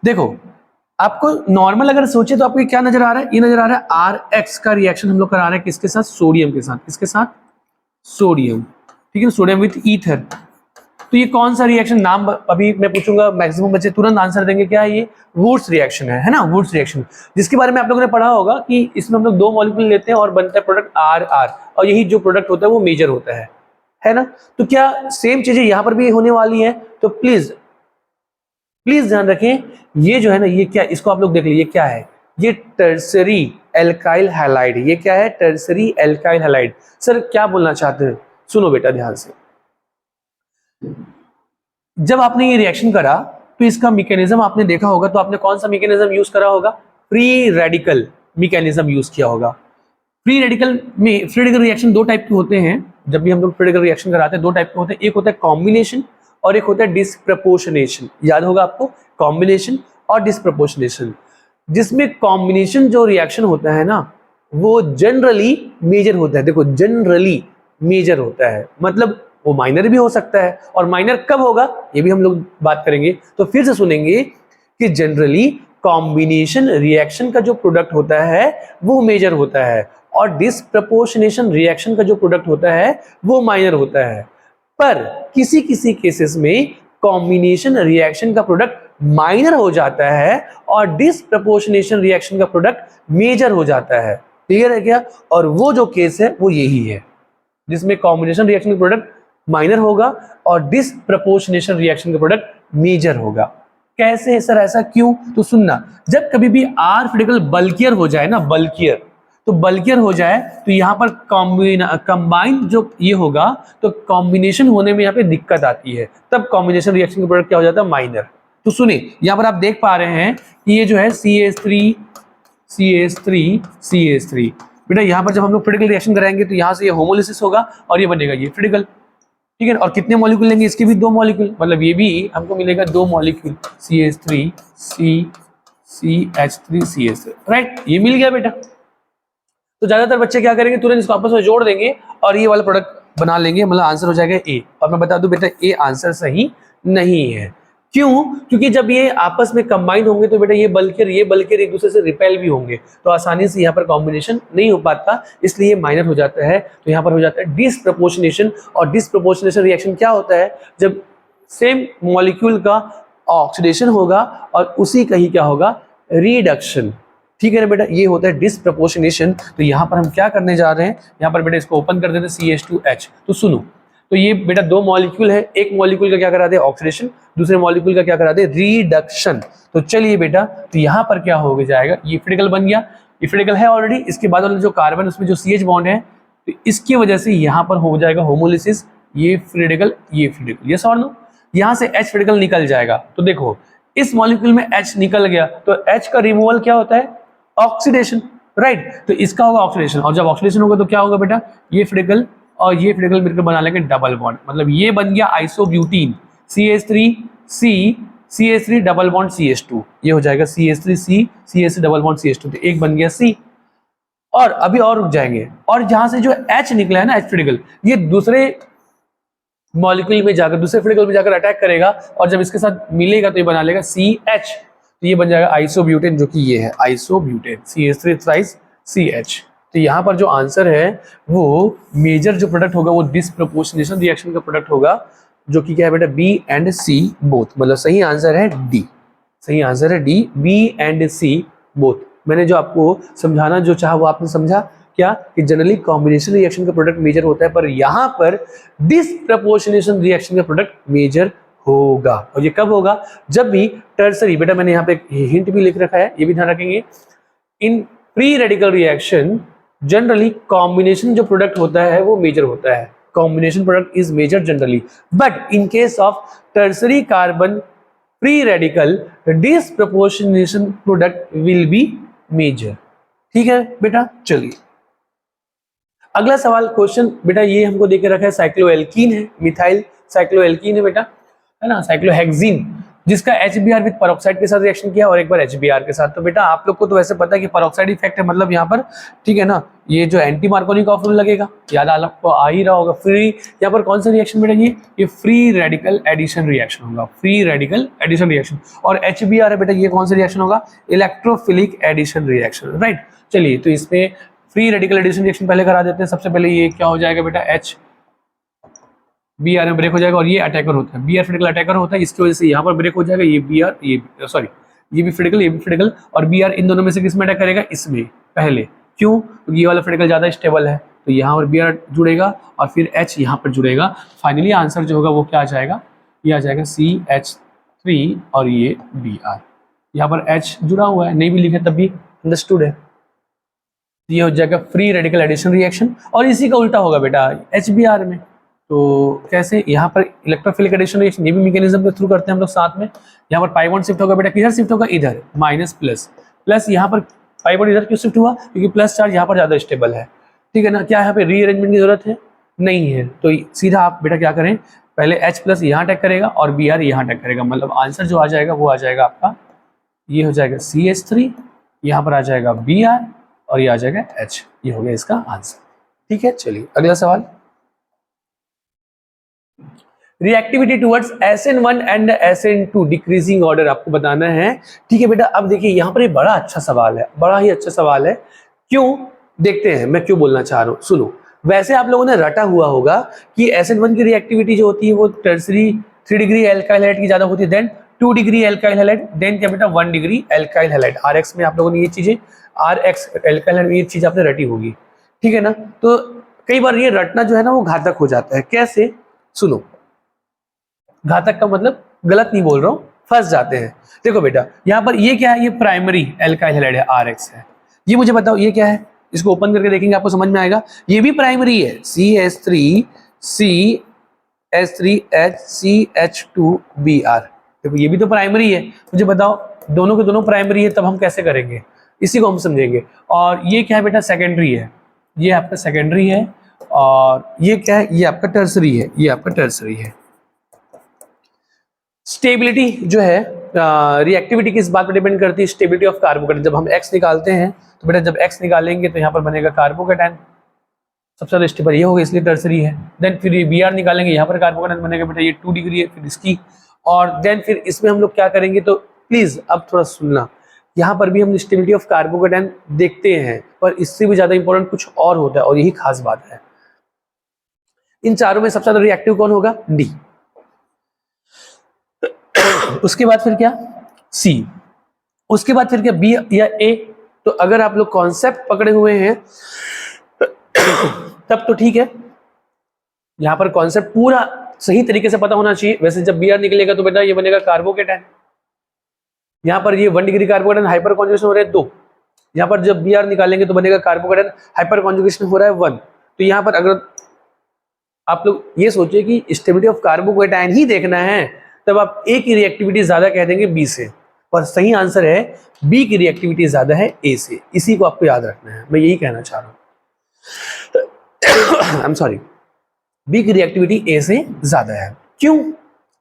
देखो आपको नॉर्मल अगर सोचे तो आपको क्या नजर आ रहा है, ये नजर आ रहा है RX का रिएक्शन हम लोग करा रहे हैं किसके साथ, सोडियम के साथ। किसके साथ, सोडियम, ठीक है, सोडियम विथ ईथर। तो ये कौन सा रिएक्शन, नाम अभी मैं पूछूंगा, मैक्सिमम बच्चे तुरंत आंसर देंगे। क्या है ये, वुड्स रिएक्शन है ना, वुड्स रिएक्शन, जिसके बारे में आप लोगों ने पढ़ा होगा कि इसमें हम लोग 2 मॉलिक्यूल लेते हैं और बनता है प्रोडक्ट RR, और यही जो प्रोडक्ट होता है वो मेजर होता है ना। तो क्या सेम चीजें यहाँ पर भी होने वाली है? तो प्लीज ध्यान रखें, ये जो है ना, ये क्या, इसको आप लोग देख लीजिए क्या है, ये टर्सरी एल्काइल हैलाइड। ये क्या है, टर्सरी एल्काइल हैलाइड। सर क्या बोलना चाहते हैं, सुनो बेटा ध्यान से। जब आपने ये रिएक्शन करा तो इसका मैकेनिज्म आपने देखा होगा, तो आपने कौन सा मैकेनिज्म यूज करा होगा, फ्री रेडिकल मैकेनिज्म यूज किया होगा। फ्री रेडिकल रिएक्शन 2 टाइप के होते हैं। जब भी हम लोग फ्री रेडिकल रिएक्शन कराते हैं 2 टाइप के होते हैं, एक होता है कॉम्बिनेशन और एक होता है डिस्प्रपोर्शनेशन। याद होगा आपको, कॉम्बिनेशन और डिस्प्रपोर्शनेशन। जिसमें कॉम्बिनेशन जो रिएक्शन होता है ना, वो जनरली मेजर होता है। देखो जनरली मेजर होता है, मतलब वो माइनर भी हो सकता है, और माइनर कब होगा ये भी हम लोग बात करेंगे। तो फिर से सुनेंगे कि जनरली कॉम्बिनेशन रिएक्शन का जो प्रोडक्ट होता है वो मेजर होता है, और डिस्प्रपोर्शनेशन रिएक्शन का जो प्रोडक्ट होता है वो माइनर होता है। पर किसी किसी केसेस में कॉम्बिनेशन रिएक्शन का प्रोडक्ट माइनर हो जाता है और डिस्प्रपोर्शनेशन रिएक्शन का प्रोडक्ट मेजर हो जाता है। क्लियर है क्या? और वो जो केस है वो यही है, जिसमें कॉम्बिनेशन रिएक्शन का प्रोडक्ट माइनर होगा और डिस्प्रपोर्शनेशन रिएक्शन का प्रोडक्ट मेजर होगा। कैसे है सर ऐसा, क्यों? तो सुनना, जब कभी भी R रेडिकल बल्कियर हो जाए ना, बल्कियर, तो बल्कियर हो जाए तो यहाँ पर कंबाइन जो ये होगा, तो कॉम्बिनेशन होने में यहाँ पे दिक्कत आती है, तब कॉम्बिनेशन रिएक्शन का प्रोडक्ट क्या हो जाता है, माइनर। तो सुनिए यहाँ पर आप देख पा रहे हैं कि ये जो है CH3 बेटा, यहाँ पर जब हम लोग क्रिटिकल रिएक्शन कराएंगे तो यहाँ से ये होमोलिसिस होगा और ये बनेगा ये क्रिटिकल, ठीक है। और कितने मॉलिक्यूल लेंगे, इसके भी 2 मॉलिक्यूल, मतलब ये भी हमको मिलेगा 2 molecule, CH3 CH3 CH3, right, ये मिल गया बेटा। तो ज्यादातर बच्चे क्या करेंगे, तुरंत इसको आपस में जोड़ देंगे और ये वाला प्रोडक्ट बना लेंगे, मतलब आंसर हो जाएगा A। और मैं बता दूं बेटा, A आंसर सही नहीं है। क्यों? क्योंकि जब ये आपस में कंबाइन होंगे तो बेटा ये बल्कियर एक दूसरे से रिपेल भी होंगे, तो आसानी से यहाँ पर कॉम्बिनेशन नहीं हो पाता, इसलिए माइनर हो जाता है। तो यहाँ पर हो जाता है डिस्प्रपोर्शनेशन। और डिस्प्रपोर्शनेशन रिएक्शन क्या होता है, जब सेम मॉलिक्यूल का ऑक्सीडेशन होगा और उसी का ही क्या होगा, रिडक्शन, ठीक है ना बेटा, ये होता है डिस्प्रपोर्शनेशन। तो यहाँ पर हम क्या करने जा रहे हैं, यहाँ पर बेटा इसको ओपन कर देते हैं CH2H। तो सुनो, तो ये बेटा 2 मॉलिक्यूल है, एक मॉलिक्यूल का क्या करा दे, ऑक्सीडेशन, दूसरे मॉलिक्यूल का क्या करा दे, रिडक्शन। तो चलिए बेटा, तो यहाँ पर क्या हो जाएगा, ये क्रिटिकल बन गया, ये क्रिटिकल है ऑलरेडी। इसके बाद वाला जो कार्बन उसमें जो CH बॉन्ड है, तो इसकी वजह से यहाँ पर हो जाएगा होमोलिसिस, ये क्रिटिकल, ये क्रिटिकल, यस और नो। यहाँ से H क्रिटिकल निकल जाएगा। तो देखो इस मॉलिक्यूल में H निकल गया तो H का रिमूवल क्या होता है, ऑक्सीडेशन, राइट। तो इसका होगा ऑक्सीडेशन, और जब ऑक्सीडेशन होगा तो क्या होगा बेटा, ये फ्रिकल और ये फ्रिकल मिलकर बना लेंगे डबल बॉन्ड, मतलब ये बन गया isobutene CH3C CH3 double bond CH2, ये हो जाएगा CH3C CH3 double bond CH2, तो एक बन गया C। और अभी और रुक जाएंगे, और जहां से जो H निकला है ना, H फ्रिकल, ये दूसरे मॉलिक्यूल में जाकर, दूसरे फ्रिकल में जाकर अटैक करेगा, और जब इसके साथ मिलेगा तो ये बना लेगा CH, तो ये बन जाएगा आइसोब्यूटेन, जो कि ये है आइसोब्यूटेन CH3 थ्राइस CH। तो यहाँ पर जो आंसर है वो मेजर जो प्रोडक्ट होगा वो डिसप्रपोर्शनेशन रिएक्शन का प्रोडक्ट होगा, जो कि क्या है बेटा, B एंड C बोथ, मतलब सही आंसर है D, सही आंसर है D, B and C both. मैंने जो आपको समझाना जो चाहा वो आपने समझा क्या, कि जनरली कॉम्बिनेशन रिएक्शन का प्रोडक्ट मेजर होता है, पर यहाँ पर डिसप्रपोर्शनेशन रिएक्शन का प्रोडक्ट मेजर होगा। और ये कब होगा, जब भी टर्सरी, बेटा मैंने यहाँ पे एक हिंट भी लिख रखा है, ये भी ध्यान रखेंगे, in free radical reaction generally combination जो प्रोडक्ट होता है वो मेजर होता है, combination product is major generally, but in case of tertiary carbon free radical disproportionation product will be major. ठीक है बेटा, चलिए अगला सवाल, क्वेश्चन बेटा ये हमको देके रखा है, साइक्लोएल्कीन है, मिथाइल साइक्लोएल्कीन है बेटा, है ना, साइक्लोहेक्सीन, जिसका HBr विद पेरोक्साइड के साथ रिएक्शन किया और एक बार HBr के साथ। तो बेटा आप लोग को तो वैसे पता है कि पेरोक्साइड इफेक्ट है, मतलब यहाँ पर, ठीक है ना, ये जो एंटी मार्कोनी का रूल लगेगा, याद आपको आ ही रहा होगा। फ्री, यहाँ पर कौन सा रिएक्शन बेटा, ये फ्री रेडिकल एडिशन रिएक्शन होगा, फ्री रेडिकल एडिशन रिएक्शन। और HBr है बेटा, ये कौन सा रिएक्शन होगा, इलेक्ट्रोफिलिक एडिशन रिएक्शन, राइट। चलिए तो इसमें फ्री रेडिकल एडिशन रिएक्शन पहले करा देते हैं। सबसे पहले ये क्या हो जाएगा बेटा, HBr में ब्रेक हो जाएगा, और ये अटैकर होता है, Br फ्रिकल अटैकर होता है, इसकी वजह से यहाँ पर ब्रेक हो जाएगा, ये Br, ये सॉरी, ये भी फ्रिकल, ये भी फ्रिकल, और Br इन दोनों में से किस में अटैक करेगा, इसमें पहले, क्यों, क्योंकि ये वाला फ्रिकल ज्यादा स्टेबल है, तो यहाँ पर Br जुड़ेगा और फिर H यहाँ पर जुड़ेगा। फाइनली आंसर जो होगा वो क्या आ जाएगा, ये आ जाएगा CH3 और ये Br, यहाँ पर H जुड़ा हुआ है, नहीं भी लिखे तब भी अंडरस्टूड है। ये हो जाएगा फ्री रेडिकल एडिशन रिएक्शन, और इसी का उल्टा होगा बेटा HBr में। तो कैसे, यहाँ पर इलेक्ट्रोफिलिक एडिशन रिएक्शन, ये भी मैकेनिज्म के थ्रू करते हैं हम लोग साथ में। यहाँ पर पाई बॉन्ड शिफ्ट होगा बेटा, किधर शिफ्ट होगा, इधर, माइनस प्लस, प्लस यहाँ पर पाई बॉन्ड इधर क्यों शिफ्ट हुआ, क्योंकि प्लस चार्ज यहाँ पर ज्यादा स्टेबल है, ठीक है ना। क्या यहाँ पे रीअरेंजमेंट की जरूरत है, नहीं है, तो सीधा आप बेटा क्या करें, पहले H प्लस यहाँ अटैक करेगा और Br यहाँ अटैक करेगा, मतलब आंसर जो आ जाएगा वो आ जाएगा आपका, ये हो जाएगा CH3, यहाँ पर आ जाएगा Br और ये आ जाएगा H, ये हो गया इसका आंसर। ठीक है, चलिए अगला सवाल, reactivity towards SN1 and SN2 decreasing order आपको बताना है। ठीक है बेटा, अब देखिए यहाँ पर ये बड़ा अच्छा सवाल है, बड़ा ही अच्छा सवाल है, क्यों, देखते हैं मैं क्यों बोलना चाह रहा हूँ। सुनो, वैसे आप लोगों ने रटा हुआ होगा कि SN1 की रिएक्टिविटी जो होती है वो टर्सरी 3 डिग्री एल्काइल हैलाइड की ज्यादा होती है, then 2 degree alkyl halide, then क्या बेटा 1 डिग्री एल्काइल हैलाइड। RX में आप लोगों ने ये चीजें, RX एल्काइल हैलाइड में ये चीज आपने रटी होगी, ठीक है ना। तो कई बार ये रटना जो है ना वो घातक हो जाता है। कैसे, सुनो, घातक का मतलब गलत नहीं बोल रहा हूँ, फंस जाते हैं। देखो बेटा यहाँ पर ये क्या है, ये प्राइमरी एल्काइल हैलाइड है, RX है। ये मुझे बताओ ये क्या है, इसको ओपन करके देखेंगे आपको समझ में आएगा। ये भी प्राइमरी है, CH3CH2Br, देखो ये भी तो प्राइमरी है। मुझे बताओ दोनों के दोनों प्राइमरी है, तब हम कैसे करेंगे, इसी को हम समझेंगे। और ये क्या है बेटा, सेकेंडरी है, ये आपका सेकेंडरी है, और ये क्या है, ये आपका टर्सरी है, ये आपका टर्सरी है। स्टेबिलिटी जो है, रिएक्टिविटी किस बात पर डिपेंड करती है, स्टेबिलिटी ऑफ कार्बोकेटाइन। जब हम X निकालते हैं तो बेटा जब X निकालेंगे तो यहाँ पर बनेगा कार्बोकेटाइन, सबसे ज्यादा स्टेबल ये होगा इसलिए टर्सरी है। देन फिर ये Br निकालेंगे, यहाँ पर कार्बोकेटाइन बनेगा बेटा, ये 2 डिग्री है, फिर इसकी, और देन फिर इसमें हम लोग क्या करेंगे, तो प्लीज अब थोड़ा सुनना, यहाँ पर भी हम स्टेबिलिटी ऑफ कार्बोकेटाइन देखते हैं, पर इससे भी ज्यादा इंपॉर्टेंट कुछ और होता है, और यही खास बात है। इन चारों में सबसे ज्यादा रिएक्टिव कौन होगा, D। उसके बाद फिर क्या, C, उसके बाद फिर क्या, B या A। तो अगर आप लोग कॉन्सेप्ट पकड़े हुए हैं तब तो ठीक है, यहां पर कॉन्सेप्ट पूरा सही तरीके से पता होना चाहिए। वैसे जब Br निकलेगा तो बेटा ये बनेगा कार्बोकेटाइन, यहां पर ये 1 डिग्री कार्बोकेटाइन हाइपर कॉन्जुगेशन हो रहा है 2, यहां पर जब Br निकालेंगे तो बनेगा कार्बोकेटाइन हाइपर कॉन्जुगेशन हो रहा है 1। तो यहां पर अगर आप लोग ये सोचिए कि स्टेबिलिटी ऑफ कार्बोकेटाइन ही देखना है, तब आप ए की रिएक्टिविटी ज्यादा कह देंगे बी से, पर सही आंसर है बी की रिएक्टिविटी ज्यादा है ए से। इसी को आपको याद रखना है, मैं यही कहना चाह रहा हूं। आई एम सॉरी, बी की रिएक्टिविटी ए से ज्यादा है। क्यों?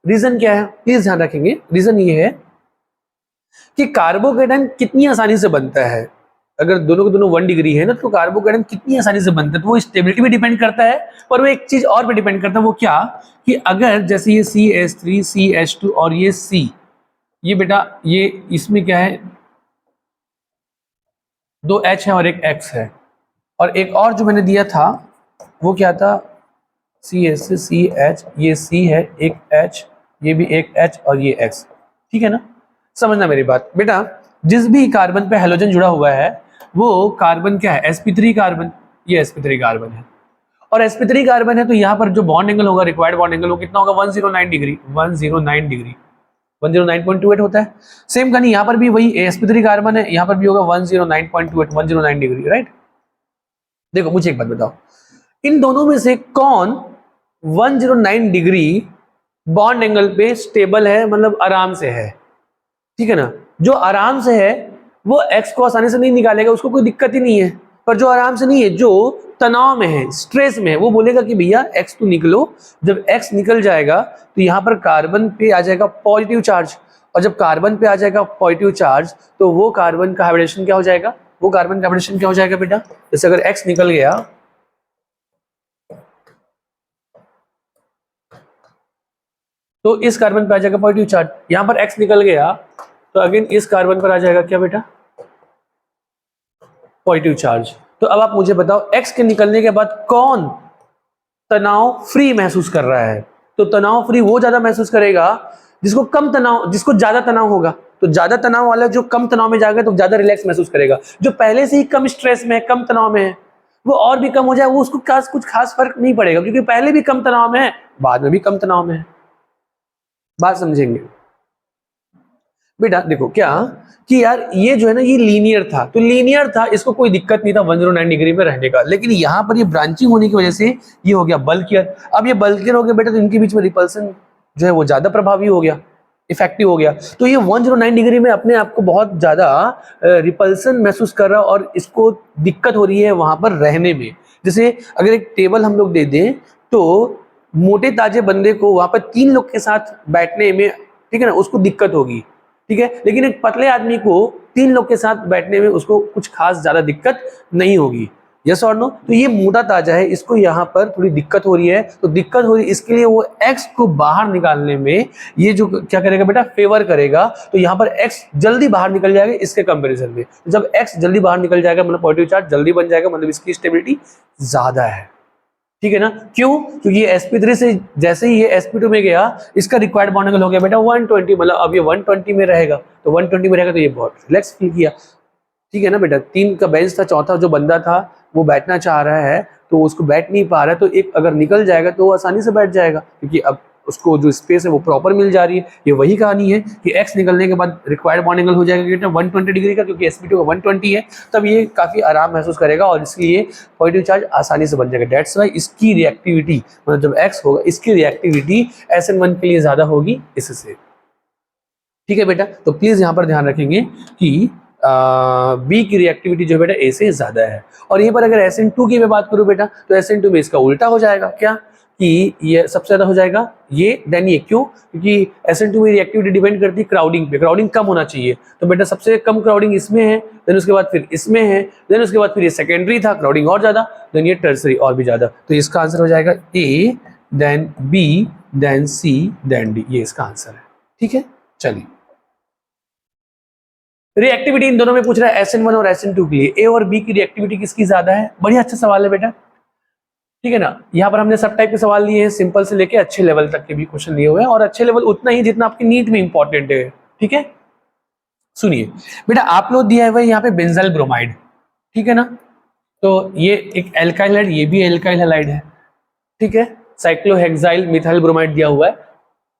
रीजन क्या है, प्लीज ध्यान रखेंगे। रीजन ये है कि कार्बोकेटाइन कितनी आसानी से बनता है। अगर दोनों के दोनों 1 डिग्री है ना, तो कार्बोकेटाइन कितनी आसानी से बनता है, तो वो स्टेबिलिटी पे डिपेंड करता है। पर वो एक चीज और पे डिपेंड करता है, वो क्या, कि अगर जैसे ये CH3 CH2 और ये C, ये बेटा ये इसमें क्या है, 2 H है और एक X है, और एक और जो मैंने दिया था वो क्या था, CH से CH, ये C है, एक H, ये भी एक H और ये X, ठीक है ना। समझना मेरी बात बेटा, जिस भी कार्बन पे हेलोजन जुड़ा हुआ है वो कार्बन क्या है, sp3 कार्बन, ये sp3 कार्बन है, और sp3 कार्बन है तो यहाँ पर जो बॉन्ड एंगल होगा, रिक्वायर्ड बॉन्ड एंगल वो कितना होगा, 109 डिग्री, 109 डिग्री, 109.28 होता है। सेम कहानी यहाँ पर भी वही sp3 कार्बन है, यहाँ पर भी होगा 109.28, 109 डिग्री, राइट। देखो मुझे एक बात बताओ, इन दोनों में से कौन 109 डिग्री बॉन्ड एंगल पे स्टेबल है, मतलब आराम से है, ठीक है ना। जो आराम से है वो x को आसानी से नहीं निकालेगा, उसको कोई दिक्कत ही नहीं है। पर जो आराम से नहीं है, जो तनाव में है, स्ट्रेस में है, वो बोलेगा कि भैया x तो निकलो। जब x निकल जाएगा तो यहाँ पर कार्बन पे आ जाएगा पॉजिटिव चार्ज, और जब कार्बन पे आ जाएगा पॉजिटिव चार्ज तो वो कार्बन का हाइब्रिडेशन क्या हो जाएगा, वो कार्बन का हाइब्रिडेशन क्या हो जाएगा बेटा, जैसे अगर x निकल गया तो इस कार्बन पे आ जाएगा पॉजिटिव चार्ज, यहां पर x निकल गया तो अगेन इस कार्बन पर आ जाएगा क्या बेटा, पॉजिटिव चार्ज। तो अब आप मुझे बताओ x के निकलने के बाद कौन तनाव फ्री महसूस कर रहा है। तो तनाव फ्री वो ज्यादा महसूस करेगा जिसको कम तनाव, जिसको ज्यादा तनाव होगा। तो ज्यादा तनाव वाला जो कम तनाव में जाएगा तो ज्यादा रिलैक्स महसूस करेगा। जो पहले से ही कम स्ट्रेस में है, कम तनाव में है, वो और भी कम हो जाए, वो उसको कुछ खास फर्क नहीं पड़ेगा, क्योंकि पहले भी कम तनाव में है, बाद में भी कम तनाव में है। बात समझेंगे बेटा। देखो क्या कि यार ये जो है ना, ये लीनियर था, तो लीनियर था, इसको कोई दिक्कत नहीं था 109 डिग्री में रहने का, लेकिन यहाँ पर ये ब्रांचिंग होने की वजह से ये हो गया बल्कियर। अब ये बल्कियर हो गया बेटा, तो इनके बीच में रिपल्सन जो है वो ज्यादा प्रभावी हो गया, इफेक्टिव हो गया। तो ये 109 डिग्री में अपने आप को बहुत ज्यादा रिपल्सन महसूस कर रहा है, और इसको दिक्कत हो रही है वहां पर रहने में। जैसे अगर एक टेबल हम लोग दे दें तो मोटे ताजे बंदे को वहां पर 3 लोग के साथ बैठने में, ठीक है ना, उसको दिक्कत होगी, ठीक है। लेकिन एक पतले आदमी को 3 लोग के साथ बैठने में उसको कुछ खास ज्यादा दिक्कत नहीं होगी, यस और नो। तो ये मोटा ताजा है, इसको यहाँ पर थोड़ी दिक्कत हो रही है, तो दिक्कत हो रही है, इसके लिए वो x को बाहर निकालने में ये जो क्या करेगा बेटा, फेवर करेगा। तो यहाँ पर x जल्दी बाहर निकल जाएगा इसके कंपैरिजन में। तो जब x जल्दी बाहर निकल जाएगा मतलब पॉजिटिव चार्ज जल्दी बन जाएगा, मतलब इसकी स्टेबिलिटी ज्यादा है, ठीक है ना। क्यों? क्योंकि ये sp3 से जैसे ही ये sp2 में गया, इसका रिक्वायर्ड बॉन्ड एंगल हो गया बेटा 120, मतलब अब ये 120 में रहेगा, तो 120 में रहेगा तो ये बहुत रिलैक्स फील किया, ठीक है ना बेटा। 3 का बेंच था, चौथा जो बंदा था वो बैठना चाह रहा है तो उसको बैठ नहीं पा रहा है, तो एक अगर निकल जाएगा तो वो आसानी से बैठ जाएगा, क्योंकि अब उसको जो स्पेस है वो प्रॉपर मिल जा रही है। ये वही कहानी है कि x निकलने के बाद रिक्वायर्ड बॉन्ड एंगल हो जाएगा बेटा 120 डिग्री का, क्योंकि sp2 का 120 है, तब ये काफी आराम महसूस करेगा और इसलिए पॉजिटिव चार्ज आसानी से बन जाएगा। दैट्स व्हाई इसकी रिएक्टिविटी, मतलब जब x होगा इसकी रिएक्टिविटी SN1 के लिए ज्यादा होगी इससे, ठीक है बेटा। तो प्लीज यहाँ पर ध्यान रखेंगे कि बी की रिएक्टिविटी जो बेटा ए से ज्यादा है। और यहीं पर अगर SN2 की मैं बात करूं बेटा, तो SN2 में इसका उल्टा हो जाएगा, क्या कि ये सबसे ज्यादा हो जाएगा ये, देन ये। क्यों? क्योंकि SN2 में रिएक्टिविटी डिपेंड करती है क्राउडिंग पे, क्राउडिंग कम होना चाहिए, तो बेटा सबसे कम क्राउडिंग इसमें है, देन उसके बाद फिर इसमें है, देन उसके बाद फिर ये सेकेंडरी था, क्राउडिंग और ज्यादा, देन ये टर्सरी और भी ज्यादा। तो इसका आंसर हो जाएगा ए, देन बी, देन सी, देन डी, ये इसका आंसर है, ठीक है। चलिए रिएक्टिविटी इन दोनों में पूछ रहा है SN1 और SN2 के लिए, ए और बी की रिएक्टिविटी किसकी ज्यादा है। बढ़िया, अच्छा सवाल है बेटा, ठीक है ना। यहाँ पर हमने सब टाइप के सवाल लिए हैं, सिंपल से लेके अच्छे लेवल तक के भी क्वेश्चन लिए हुए हैं, और अच्छे लेवल उतना ही जितना आपके नीट में इंपॉर्टेंट है, ठीक है। सुनिए बेटा, आप लोग दिया है यहाँ पे बेंजाइल ब्रोमाइड, ठीक है ना। तो ये एक एल्काइल है, ये भी एल्काइल हैलाइड है, ठीक है। साइक्लोहेक्साइल मिथाइल ब्रोमाइड दिया हुआ है।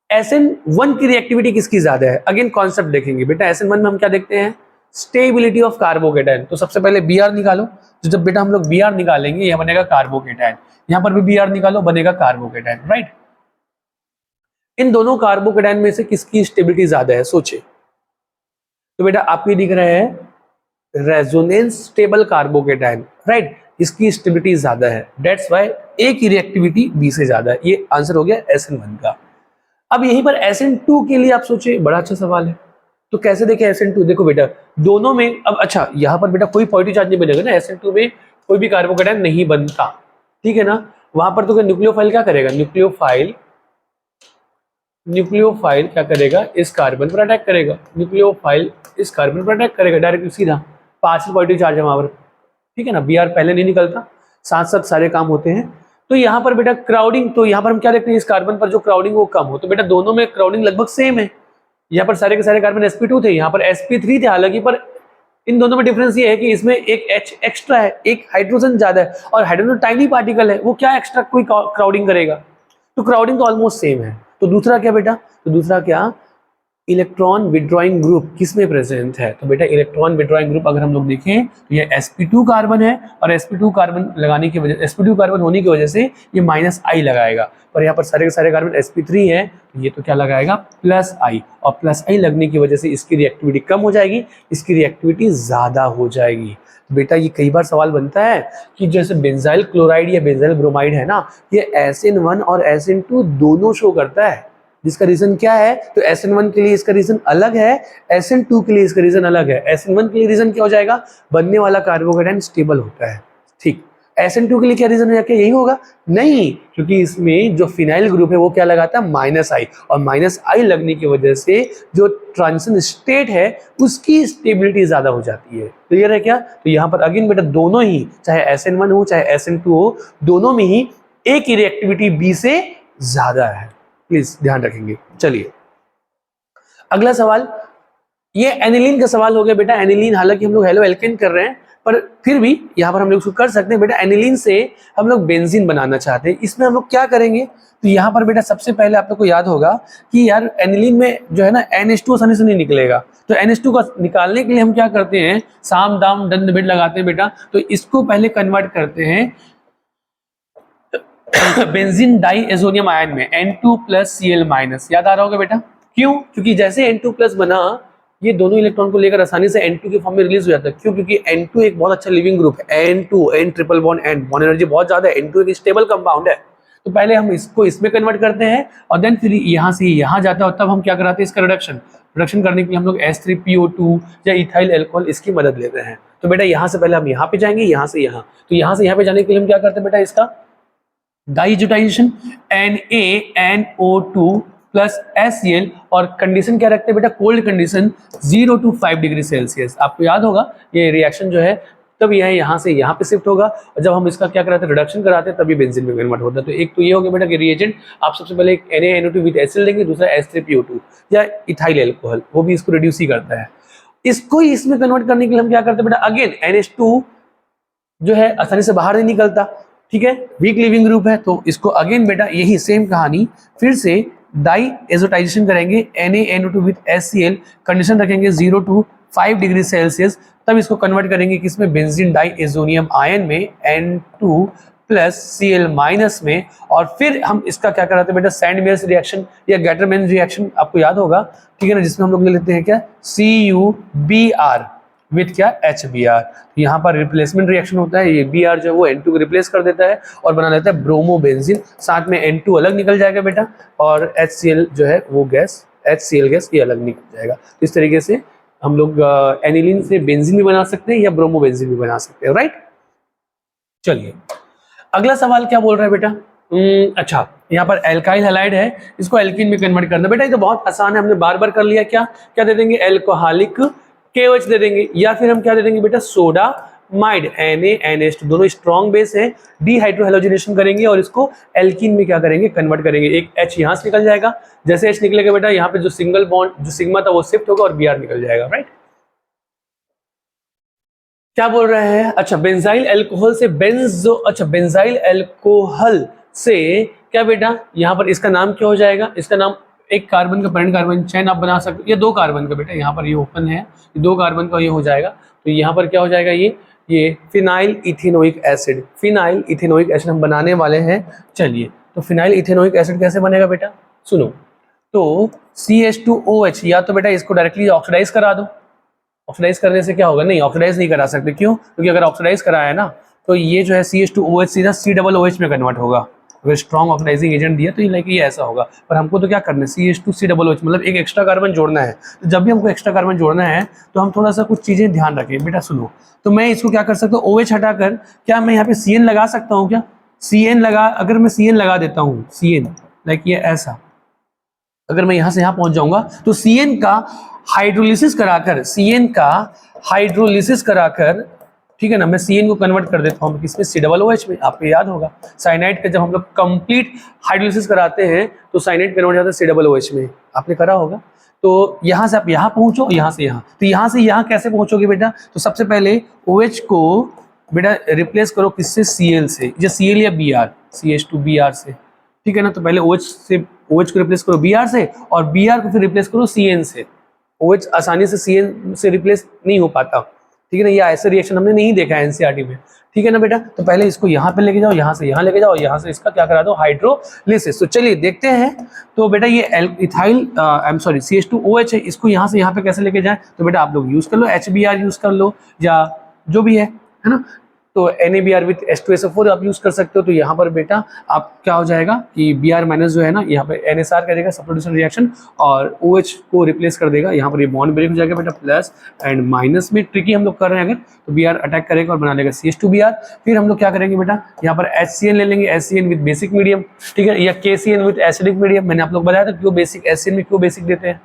SN1 की रिएक्टिविटी किसकी ज्यादा है। अगेन कॉन्सेप्ट देखेंगे बेटा, SN1 में हम क्या देखते हैं, स्टेबिलिटी ऑफ कार्बोकेटाइन। तो सबसे पहले Br निकालो, तो जब बेटा हम लोग Br निकालेंगे यह बनेगा कार्बोकेटाइन, यहां पर भी Br निकालो बनेगा कार्बोकेटाइन, राइट। इन दोनों कार्बोकेटाइन में से किसकी स्टेबिलिटी ज्यादा है, सोचे। तो बेटा आपको दिख रहा है रेजोनेंस स्टेबल कार्बोकेटाइन, राइट, इसकी स्टेबिलिटी ज्यादा है, दैट्स व्हाई ए की रिएक्टिविटी बी से ज्यादा है। ये आंसर हो गया SN1 का। अब यहीं पर SN2 के लिए आप सोचे, बड़ा अच्छा सवाल है। तो कैसे देखें SN2, देखो बेटा दोनों में, अब अच्छा यहाँ पर बेटा कोई पॉजिटिव चार्ज नहीं बनेगा ना, SN2 में कोई भी कार्बोकेटाइन नहीं बनता, ठीक है ना। वहां पर तो न्यूक्लियोफाइल क्या करेगा, न्यूक्लियोफाइल क्या करेगा, इस कार्बन पर अटैक करेगा, न्यूक्लियोफाइल इस कार्बन पर अटैक करेगा डायरेक्ट सीधा, पार्शियल पॉजिटिव चार्ज है वहां पर, ठीक है ना। Br पहले नहीं निकलता, साथ साथ सारे काम होते हैं। तो यहाँ पर बेटा क्राउडिंग, तो यहाँ पर हम क्या देखते हैं, इस कार्बन पर जो क्राउडिंग वो कम हो, तो बेटा दोनों में क्राउडिंग लगभग सेम है। यहाँ पर सारे के सारे कार्बन sp2 थे, यहाँ पर sp3 थे, हालांकि पर इन दोनों में डिफरेंस ये है कि इसमें एक H एक्स्ट्रा है, एक हाइड्रोजन ज्यादा है, और हाइड्रोजन टाइनी पार्टिकल है, वो क्या एक्स्ट्रा कोई क्राउडिंग करेगा, तो क्राउडिंग तो ऑलमोस्ट सेम है। तो दूसरा क्या बेटा, तो दूसरा क्या, इलेक्ट्रॉन विड्रॉइंग ग्रुप किसमें प्रेजेंट है, तो बेटा इलेक्ट्रॉन विड्रॉइंग ग्रुप अगर हम लोग देखें तो ये sp2 कार्बन है, और sp2 कार्बन लगाने की वजह, sp2 कार्बन होने की वजह से ये -I लगाएगा, पर यहाँ पर सारे के सारे कार्बन sp3 है, तो ये तो क्या लगाएगा +I, और +I लगने की वजह से इसकी रिएक्टिविटी कम हो जाएगी, इसकी रिएक्टिविटी ज्यादा हो जाएगी। बेटा ये कई बार सवाल बनता है कि जैसे बेंजाइल क्लोराइड या बेंजाइल ब्रोमाइड है ना, ये SN1 और SN2 दोनों शो करता है, जिसका रीजन क्या है, तो SN1 के लिए इसका रीजन अलग है, SN2 के लिए इसका रीजन अलग है। SN1 के लिए रीजन क्या हो जाएगा, बनने वाला कार्बोकेटाइन स्टेबल होता है, ठीक। SN2 के लिए क्या रीजन है, क्या यही होगा, नहीं, क्योंकि इसमें जो फिनाइल ग्रुप है वो क्या लगाता है -I, और -I लगने की वजह से जो ट्रांजिशन स्टेट है उसकी स्टेबिलिटी ज्यादा हो जाती है। क्लियर है क्या, तो यहाँ पर अगेन बेटा दोनों ही, चाहे SN1 हो चाहे SN2 हो, दोनों में ही A की रिएक्टिविटी B से ज्यादा है, प्लीज ध्यान रखेंगे। चलिए अगला सवाल, ये एनिलीन का सवाल हो गया बेटा। एनिलीन, हालांकि हम लोग हेलो एल्केन कर रहे हैं, पर फिर भी यहाँ पर हम लोग उसको कर सकते हैं बेटा। एनिलीन से हम लोग बेंजीन बनाना चाहते हैं, इसमें हम लोग क्या करेंगे, तो यहाँ पर बेटा सबसे पहले आप लोग को याद होगा कि यार एनिलीन में जो है ना NH2 आसानी से नहीं निकलेगा, तो NH2 को निकालने के लिए हम क्या करते हैं, साम दाम दंड भेद लगाते हैं बेटा। तो इसको पहले कन्वर्ट करते हैं बेंजीन डाई एजोनियम आयन में, N2 + Cl-, याद आ रहा होगा बेटा, क्यों, क्योंकि जैसे N2+ बना, ये दोनों इलेक्ट्रॉन को लेकर आसानी से N2 के फॉर्म में रिलीज हो जाता है। क्यों, क्योंकि N2 एक बहुत अच्छा लिविंग ग्रुप है, N2 N triple bond N, bond energy बहुत ज्यादा है, N2 एक स्टेबल कंपाउंड है। तो पहले हम इसको इसमें कन्वर्ट करते हैं, और देन फिर यहाँ से यहाँ जाता है, और तब हम क्या कराते हैं, इसका रिडक्शन करने के लिए हम लोग H3PO2 या इथाइल अल्कोहल इसकी मदद लेते हैं। तो बेटा यहाँ से पहले हम यहाँ पे जाएंगे, यहाँ से यहाँ, तो यहाँ से यहाँ पे जाने के लिए हम क्या करते हैं बेटा, इसका डाइजोटाइजेशन NaNO2 + HCl, और कंडीशन क्या रखते हैं बेटा, cold condition 0 to 5 degree Celsius. आपको याद होगा ये रिएक्शन जो है तब यह यहाँ से यहाँ पे शिफ्ट होगा, और जब हम इसका क्या कराते हैं, रिडक्शन कराते हैं, तभी बेंजीन में कन्वर्ट होता है। तो एक तो ये हो गया बेटा कि रिएजेंट आप सबसे पहले एक NaNO2 विद HCl देंगे, दूसरा H3PO2 या इथाइल अल्कोहल, वो भी इसको रिड्यूस ही करता है। इसको ही इसमें कन्वर्ट करने के लिए हम क्या करते हैं बेटा, अगेन NH2 जो है आसानी से बाहर नहीं निकलता, ठीक है, वीक लिविंग ग्रुप है, तो इसको अगेन बेटा यही सेम कहानी फिर से डाई एजोटाइजेशन करेंगे, NaNO2 विद HCl, कंडीशन रखेंगे 0 to 5 डिग्री सेल्सियस, तब इसको कन्वर्ट करेंगे किसमें, बेंजीन डाई एजोनियम आयन में, N2 + Cl- में, और फिर हम इसका क्या कराते हैं बेटा, सैंडमेयर्स रिएक्शन या गैटरमैन रिएक्शन, आपको याद होगा, ठीक है ना, जिसमें हम लोग ले लेते हैं क्या, CuBr विथ क्या, HBr। यहाँ पर रिप्लेसमेंट रिएक्शन होता है, ये Br जो है वो N2 को रिप्लेस कर देता है और बना देता है ब्रोमोबेंजीन, साथ में N2 अलग निकल जाएगा बेटा, और HCl जो है वो गैस, HCl गैस ये अलग निकल जाएगा। इस तरीके से हम लोग एनिलीन से बेंजीन भी बना सकते हैं या ब्रोमोबेंजीन भी बना सकते हैं, राइट। चलिए अगला सवाल क्या बोल रहा है बेटा, अच्छा यहाँ पर एल्काइल हैलाइड है, इसको एल्कीन में कन्वर्ट करना। बेटा ये तो बहुत आसान है, हमने बार बार कर लिया। क्या क्या दे देंगे, एल्कोहलिक KOH दे देंगे, या फिर हम क्या दे देंगे बेटा, सोडा माइड NaNH2, दोनों स्ट्रॉन्ग बेस है, डीहाइड्रोहेलोजिनेशन करेंगे और इसको एल्कीन में क्या करेंगे, कन्वर्ट करेंगे। एक H यहाँ से निकल जाएगा, जैसे H निकलेगा बेटा यहाँ पे जो सिंगल बॉन्ड जो सिग्मा था वो शिफ्ट होगा और Br निकल जाएगा, राइट। क्या बोल रहे हैं, अच्छा बेंजाइल अल्कोहल से बेंजाइल अल्कोहल से क्या बेटा, यहाँ पर इसका नाम क्या हो जाएगा, इसका नाम एक कार्बन का पेरेंट कार्बन चेन आप बना सकते हो, ये 2 कार्बन का बेटा, यहाँ पर ये ओपन है, 2 कार्बन का ये हो जाएगा, तो यहाँ पर क्या हो जाएगा, ये phenyl ethanoic acid, phenyl ethanoic acid हम बनाने वाले हैं। चलिए तो फिनाइल इथेनोइक एसिड कैसे बनेगा बेटा, सुनो, तो CH2OH या तो बेटा इसको डायरेक्टली ऑक्सीडाइज करा दो। ऑक्सीडाइज करने से क्या होगा, नहीं ऑक्सीडाइज नहीं करा सकते, क्यों? क्योंकि अगर ऑक्सीडाइज कराया ना तो ये जो है CH2OH सीधा COOH में कन्वर्ट होगा। अगर स्ट्रॉन्ग ऑक्सीडाइजिंग एजेंट दिया तो ये लाइक ये ऐसा होगा, पर हमको तो क्या करना है, CH2COOH मतलब एक एक्स्ट्रा कार्बन जोड़ना है। तो जब भी हमको एक्स्ट्रा कार्बन जोड़ना है तो हम थोड़ा सा कुछ चीज़ें ध्यान रखें। बेटा सुनो, तो मैं इसको क्या कर सकता हूँ, OH हटाकर क्या मैं यहाँ पे CN लगा सकता हूँ क्या? CN लगा, अगर मैं CN लगा देता हूँ, CN लाइक ये ऐसा, अगर मैं यहाँ से यहाँ पहुँच जाऊँगा तो CN का हाइड्रोलिसिस कराकर, CN का हाइड्रोलिसिस कराकर, ठीक है ना, मैं CN को कन्वर्ट कर देता हूँ किसमें, COOH में। आपको याद होगा साइनाइड का जब हम लोग कंप्लीट हाइड्रोलिसिस कराते हैं तो साइनाइड कन्वर्ट हो जाता है COOH में, आपने करा होगा। तो यहाँ से आप यहाँ पहुँचो, यहाँ से यहाँ, तो यहाँ से यहाँ कैसे पहुँचोगे बेटा? तो सबसे पहले OH को बेटा रिप्लेस करो किससे, Cl से, या Cl या Br, CH2Br से, ठीक है ना। तो पहले OH से, OH को रिप्लेस करो Br से, और Br को फिर रिप्लेस करो CN से। OH आसानी से CN से रिप्लेस नहीं हो पाता, ठीक है ना, ये ऐसे रिएक्शन हमने नहीं देखा है NCERT में, ठीक है ना बेटा। तो पहले इसको यहाँ पे लेके जाओ, यहाँ से यहाँ लेके जाओ, यहाँ से इसका क्या करा दो, हाइड्रोलिसिस। तो चलिए देखते हैं। तो बेटा ये इथाइल CH2OH है, इसको यहाँ से यहाँ पे कैसे लेके जाए? तो बेटा आप लोग यूज कर लो, HBr यूज कर लो, या जो भी है ना। तो NaBr विथ H2SO4 आप यूज कर सकते हो। तो यहाँ पर बेटा आप क्या हो जाएगा कि Br माइनस जो है ना, यहाँ पे NSR करेगा सब्स्टिट्यूशन रिएक्शन, और OH को रिप्लेस कर देगा। यहाँ पर ये बॉन्ड ब्रेक हो जाएगा बेटा, प्लस एंड माइनस में ट्रिकी हम लोग कर रहे हैं अगर, तो Br अटैक करेगा और बना लेगा CH2Br। फिर हम लोग क्या करेंगे बेटा, यहाँ पर HCN ले लेंगे, HCN विद बेसिक मीडियम, ठीक है, या KCN विद एसिडिक मीडियम। मैंने आप लोग बताया था क्यों बेसिक, HCN में क्यों बेसिक देते हैं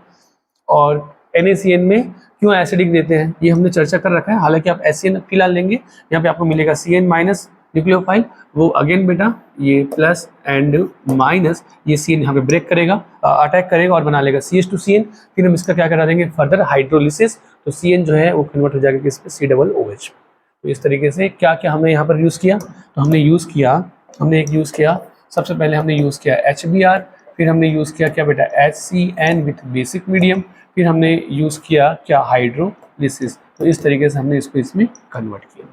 और NaCN में क्यों एसिडिक देते हैं, ये हमने चर्चा कर रखा है। हालांकि आप HCN फिलहाल लेंगे, यहाँ पे आपको मिलेगा CN माइनस न्यूक्लियोफाइल, वो अगेन बेटा ये प्लस एंड माइनस, ये CN यहाँ पे ब्रेक करेगा, अटैक करेगा और बना लेगा CH2CN। फिर हम इसका क्या करा देंगे, फर्दर हाइड्रोलिसिस, तो CN जो है वो कन्वर्ट हो जाएगा किस पे, COOH। तो इस तरीके से क्या क्या हमने यहाँ पर यूज़ किया, तो हमने एक यूज़ किया, सबसे पहले हमने यूज़ किया HBr, फिर हमने यूज़ किया क्या बेटा, HCN विथ बेसिक मीडियम, फिर हमने यूज़ किया क्या, हाइड्रोलिसिस। तो इस तरीके से हमने इसको इसमें कन्वर्ट किया,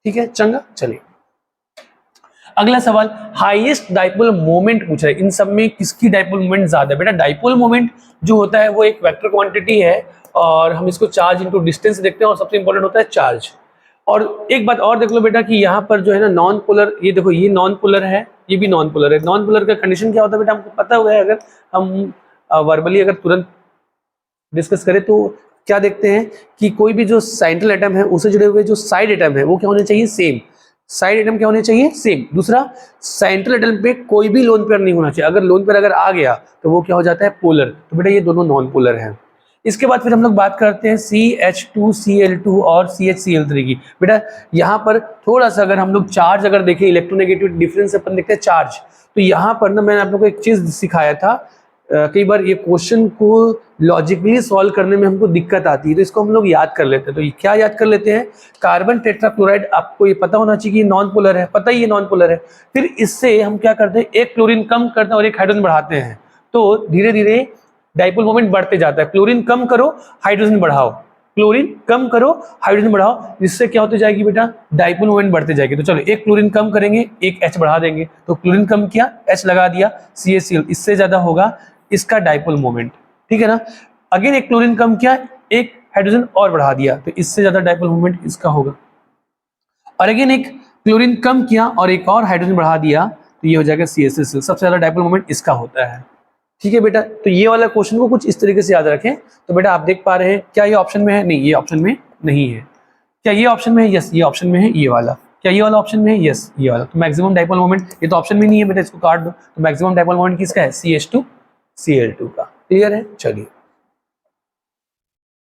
ठीक है चंगा। चलिए अगला सवाल, हाईएस्ट डाइपोल मोमेंट पूछा है, इन सब में किसकी डाइपोल मोमेंट ज्यादा है? बेटा डाइपोल मोमेंट जो होता है वो एक वेक्टर क्वांटिटी है, और हम इसको चार्ज इनटू डिस्टेंस देखते हैं, और सबसे इंपॉर्टेंट होता है चार्ज। और एक बात और देख लो बेटा कि यहाँ पर जो है ना नॉन पोलर, ये देखो ये नॉन पोलर है, ये भी नॉन पोलर है। नॉन पोलर का कंडीशन क्या होता है बेटा, हमको पता हुआ है, अगर हम वर्बली अगर तुरंत डिस्कस करें तो क्या देखते हैं कि कोई भी जो सेंट्रल एटम है उससे जुड़े हुए जो साइड एटम है वो क्या होने चाहिए, सेम। साइड एटम क्या होने चाहिए, सेम। दूसरा, सेंट्रल एटम पे कोई भी लोन पेयर नहीं होना चाहिए, अगर लोन पेयर अगर आ गया तो वो क्या हो जाता है, पोलर। तो बेटा ये दोनों नॉन पोलर हैं। इसके बाद फिर हम लोग बात करते हैं CH2Cl2 और CHCl3 की। बेटा यहाँ पर थोड़ा सा अगर हम लोग चार्ज अगर देखें, इलेक्ट्रोनेगेटिव डिफरेंस अपन देखते हैं चार्ज, तो यहाँ पर ना मैंने आप लोगों को एक चीज सिखाया था, कई बार ये क्वेश्चन को लॉजिकली सॉल्व करने में हमको दिक्कत आती है, तो इसको हम लोग याद कर लेते हैं। तो ये क्या याद कर लेते हैं, कार्बन टेट्राक्लोराइड, आपको ये पता होना चाहिए कि नॉन पोलर है, पता ही ये नॉन पोलर है। फिर इससे हम क्या करते हैं, एक क्लोरीन कम करते हैं और एक हाइड्रोजन बढ़ाते हैं, तो धीरे धीरे डाइपोल मोमेंट बढ़ते जाता है। क्लोरीन कम करो, हाइड्रोजन बढ़ाओ, क्लोरीन कम करो, हाइड्रोजन बढ़ाओ, इससे क्या होती जाएगी बेटा, डाइपोल मोमेंट बढ़ते जाएगी। तो चलो एक क्लोरीन कम करेंगे, एक H बढ़ा देंगे, तो क्लोरीन कम किया, H लगा दिया, CaCl, इससे ज्यादा होगा इसका डाइपोल मोमेंट, ठीक है ना। अगेन एक क्लोरीन कम किया, एक हाइड्रोजन और बढ़ा दिया, तो इससे ज्यादा डाइपोल मोमेंट इसका होगा। और अगेन एक क्लोरीन कम किया और एक और हाइड्रोजन बढ़ा दिया, तो ये हो जाएगा CaCl, सबसे ज्यादा डाइपोल मोमेंट इसका होता है, ठीक है बेटा। तो ये वाला क्वेश्चन को कुछ इस तरीके से याद रखें। तो बेटा आप देख पा रहे हैं, क्या ये ऑप्शन में है, नहीं ये ऑप्शन में नहीं है। क्या ये ऑप्शन में है, यस ये ऑप्शन में है, ये वाला। क्या ये वाला ऑप्शन में है, यस ये वाला। तो मैक्सिमम डाइपोल मोमेंट, ये तो ऑप्शन में नहीं है बेटा, इसको काट दो। तो मैक्सिमम डाइपोल मोमेंट किसका है, CH2Cl2 का। क्लियर है, चलिए।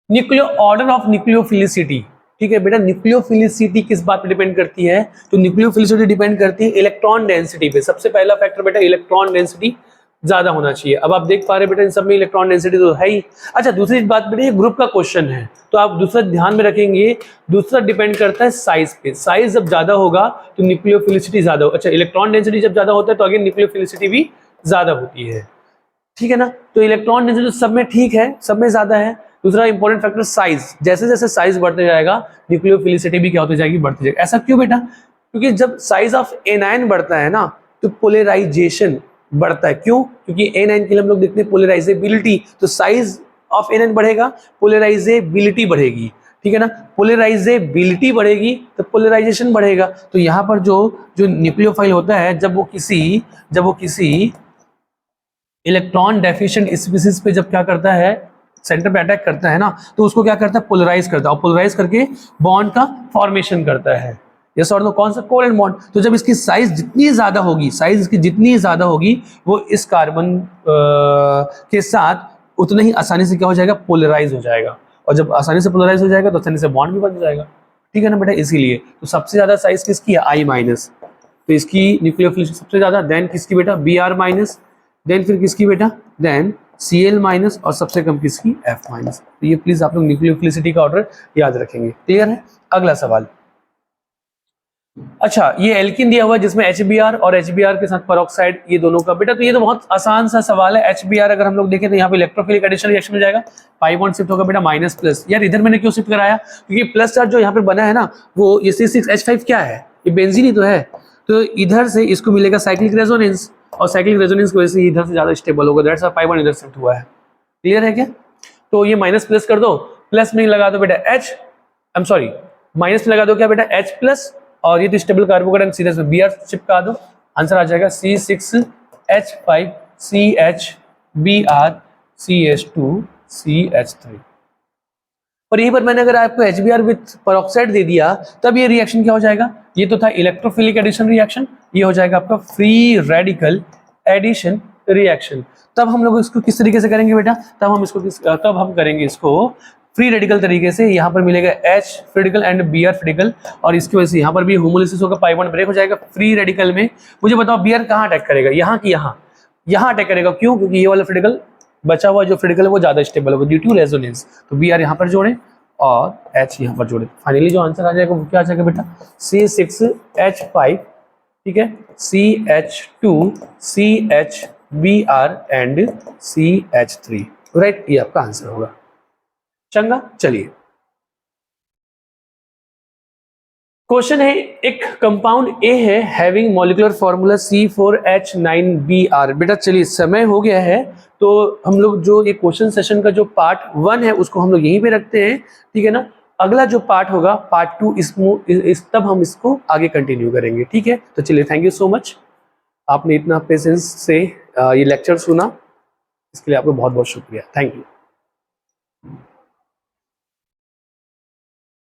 न्यूक्लियो ऑर्डर ऑफ न्यूक्लियोफिलिसिटी, ठीक है बेटा। न्यूक्लियोफिलिसिटी किस बात पे डिपेंड करती है, तो न्यूक्लियोफिलिसिटी डिपेंड करती है इलेक्ट्रॉन डेंसिटी पे। सबसे पहला फैक्टर बेटा इलेक्ट्रॉन डेंसिटी ज्यादा होना चाहिए। अब आप देख पा रहे बेटा इन सब में इलेक्ट्रॉन डेंसिटी तो है ही। अच्छा दूसरी बात बेटा, ये ग्रुप का क्वेश्चन है, तो आप दूसरा ध्यान में रखेंगे, दूसरा डिपेंड करता है साइज पे। साइज जब ज्यादा होगा तो न्यूक्लियोफिलिसिटी ज्यादा हो, अच्छा इलेक्ट्रॉन डेंसिटी जब ज्यादा होता है तो अगेन न्यूक्लियोफिलिसिटी भी ज्यादा होती है, ठीक है ना। तो इलेक्ट्रॉन डेंसिटी सब में ठीक है, सब में ज्यादा है। दूसरा इंपॉर्टेंट फैक्टर साइज, जैसे जैसे साइज बढ़ते जाएगा न्यूक्लियोफिलिसिटी भी क्या होती जाएगी, बढ़ती जाएगी। ऐसा क्यों बेटा, क्योंकि जब साइज ऑफ एनायन बढ़ता है ना तो पोलराइजेशन बढ़ता है। क्यों? क्योंकि An के लिए हम लोग देखते हैं पोलराइजेबिलिटी, तो साइज ऑफ An बढ़ेगा, पोलराइजेबिलिटी बढ़ेगी, ठीक है ना। पोलराइजेबिलिटी बढ़ेगी तो पोलराइजेशन बढ़ेगा। तो यहाँ पर जो जो न्यूक्लियोफाइल होता है, जब वो किसी इलेक्ट्रॉन डेफिशिएंट स्पीसीज पे जब क्या करता है, सेंटर पे अटैक करता है ना, तो उसको क्या करता है, पोलराइज करता है, और पोलराइज करके बॉन्ड का फॉर्मेशन करता है। यस और नो? कौन सा? Covalent bond. तो जब इसकी साइज जितनी ज्यादा होगी, साइज इसकी जितनी ज्यादा होगी, वो इस कार्बन के साथ उतना ही आसानी से क्या हो जाएगा, पोलराइज हो जाएगा। और जब आसानी से पोलराइज हो जाएगा तो आसानी से बॉन्ड भी बन जाएगा, ठीक है ना बेटा। इसीलिए तो सबसे ज्यादा साइज किसकी है, I माइनस, तो इसकी न्यूक्लियोफिलिसिटी सबसे ज्यादा, देन किसकी बेटा, Br माइनस, देन फिर किसकी बेटा, देन Cl माइनस, और सबसे कम किसकी, F माइनस। तो ये प्लीज आप लोग न्यूक्लियोफिलिसिटी का ऑर्डर याद रखेंगे। क्लियर है? अगला सवाल। अच्छा, ये एल्किन दिया हुआ है जिसमें HBr और HBr के साथ पेरोक्साइड, ये दोनों का बेटा, तो ये तो बहुत आसान सा सवाल है। HBr अगर हम लोग देखें तो यहाँ पे इलेक्ट्रोफिलिक एडिशन रिएक्शन में जाएगा, पाई बॉन्ड शिफ्ट होगा बेटा माइनस प्लस। यार इधर मैंने क्यों शिफ्ट कराया, क्योंकि प्लस चार्ज जो यहाँ पे बना है ना, वो ये C6H5 क्या है, ये बेंजीन ही तो है। तो इधर से इसको मिलेगा साइक्लिक रेजोनेंस, और साइक्लिक रेजोनेंस की वजह से इधर से ज्यादा स्टेबल होगा, दैट्स व्हाई पाई बॉन्ड इधर शिफ्ट हुआ है। क्लियर है क्या? तो ये माइनस प्लस कर दो, प्लस में लगा दो बेटा H, I am sorry, minus में लगा दो क्या बेटा, H प्लस, और ये तो स्टेबल कार्बोकेटाइन सीरीज में Br चिपका दो, आंसर आ जाएगा C6H5CH2CH2CH3। और यहीं पर मैंने अगर आपको HBr विथ पेरोक्साइड दे दिया, तब ये रिएक्शन क्या हो जाएगा, ये तो था इलेक्ट्रोफिलिक एडिशन रिएक्शन, ये हो जाएगा आपका फ्री रेडिकल एडिशन रिएक्शन। तब हम लोग इसको किस तरीके से करेंगे बेटा, तब हम करेंगे इसको फ्री रेडिकल तरीके से। यहाँ पर मिलेगा H फ्रीडिकल एंड Br फ्रीडिकल, और इसकी वजह से यहाँ पर भी होमोलिसिस होगा, पाई बॉन्ड ब्रेक हो जाएगा फ्री रेडिकल में। मुझे बताओ Br कहाँ अटैक करेगा, यहाँ की यहाँ अटैक करेगा। क्यों? क्योंकि ये वाला फ्रीडिकल, बचा हुआ जो फ्रीडिकल है वो ज्यादा स्टेबल होगा ड्यू टू रेजोनेंस। तो Br यहाँ पर जोड़े और H यहाँ पर जोड़े, फाइनली जो आंसर आ जाएगा वो क्या आ जाएगा बेटा, C6H5, ठीक है, CH2CHBr एंड CH3, राइट, ये आपका आंसर होगा। चंगा, चलिए क्वेश्चन है, एक कंपाउंड ए है हैविंग मॉलिक्यूलर फॉर्मूला C4H9Br। बेटा चलिए समय हो गया है, तो हम लोग जो ये क्वेश्चन सेशन का जो पार्ट 1 है उसको हम लोग यहीं पे रखते हैं, ठीक है ना। अगला जो पार्ट होगा पार्ट 2, तब हम इसको आगे कंटिन्यू करेंगे, ठीक है। तो चलिए, थैंक यू सो मच, आपने इतना पेशेंस से ये लेक्चर सुना, इसके लिए आपको बहुत बहुत शुक्रिया, थैंक यू।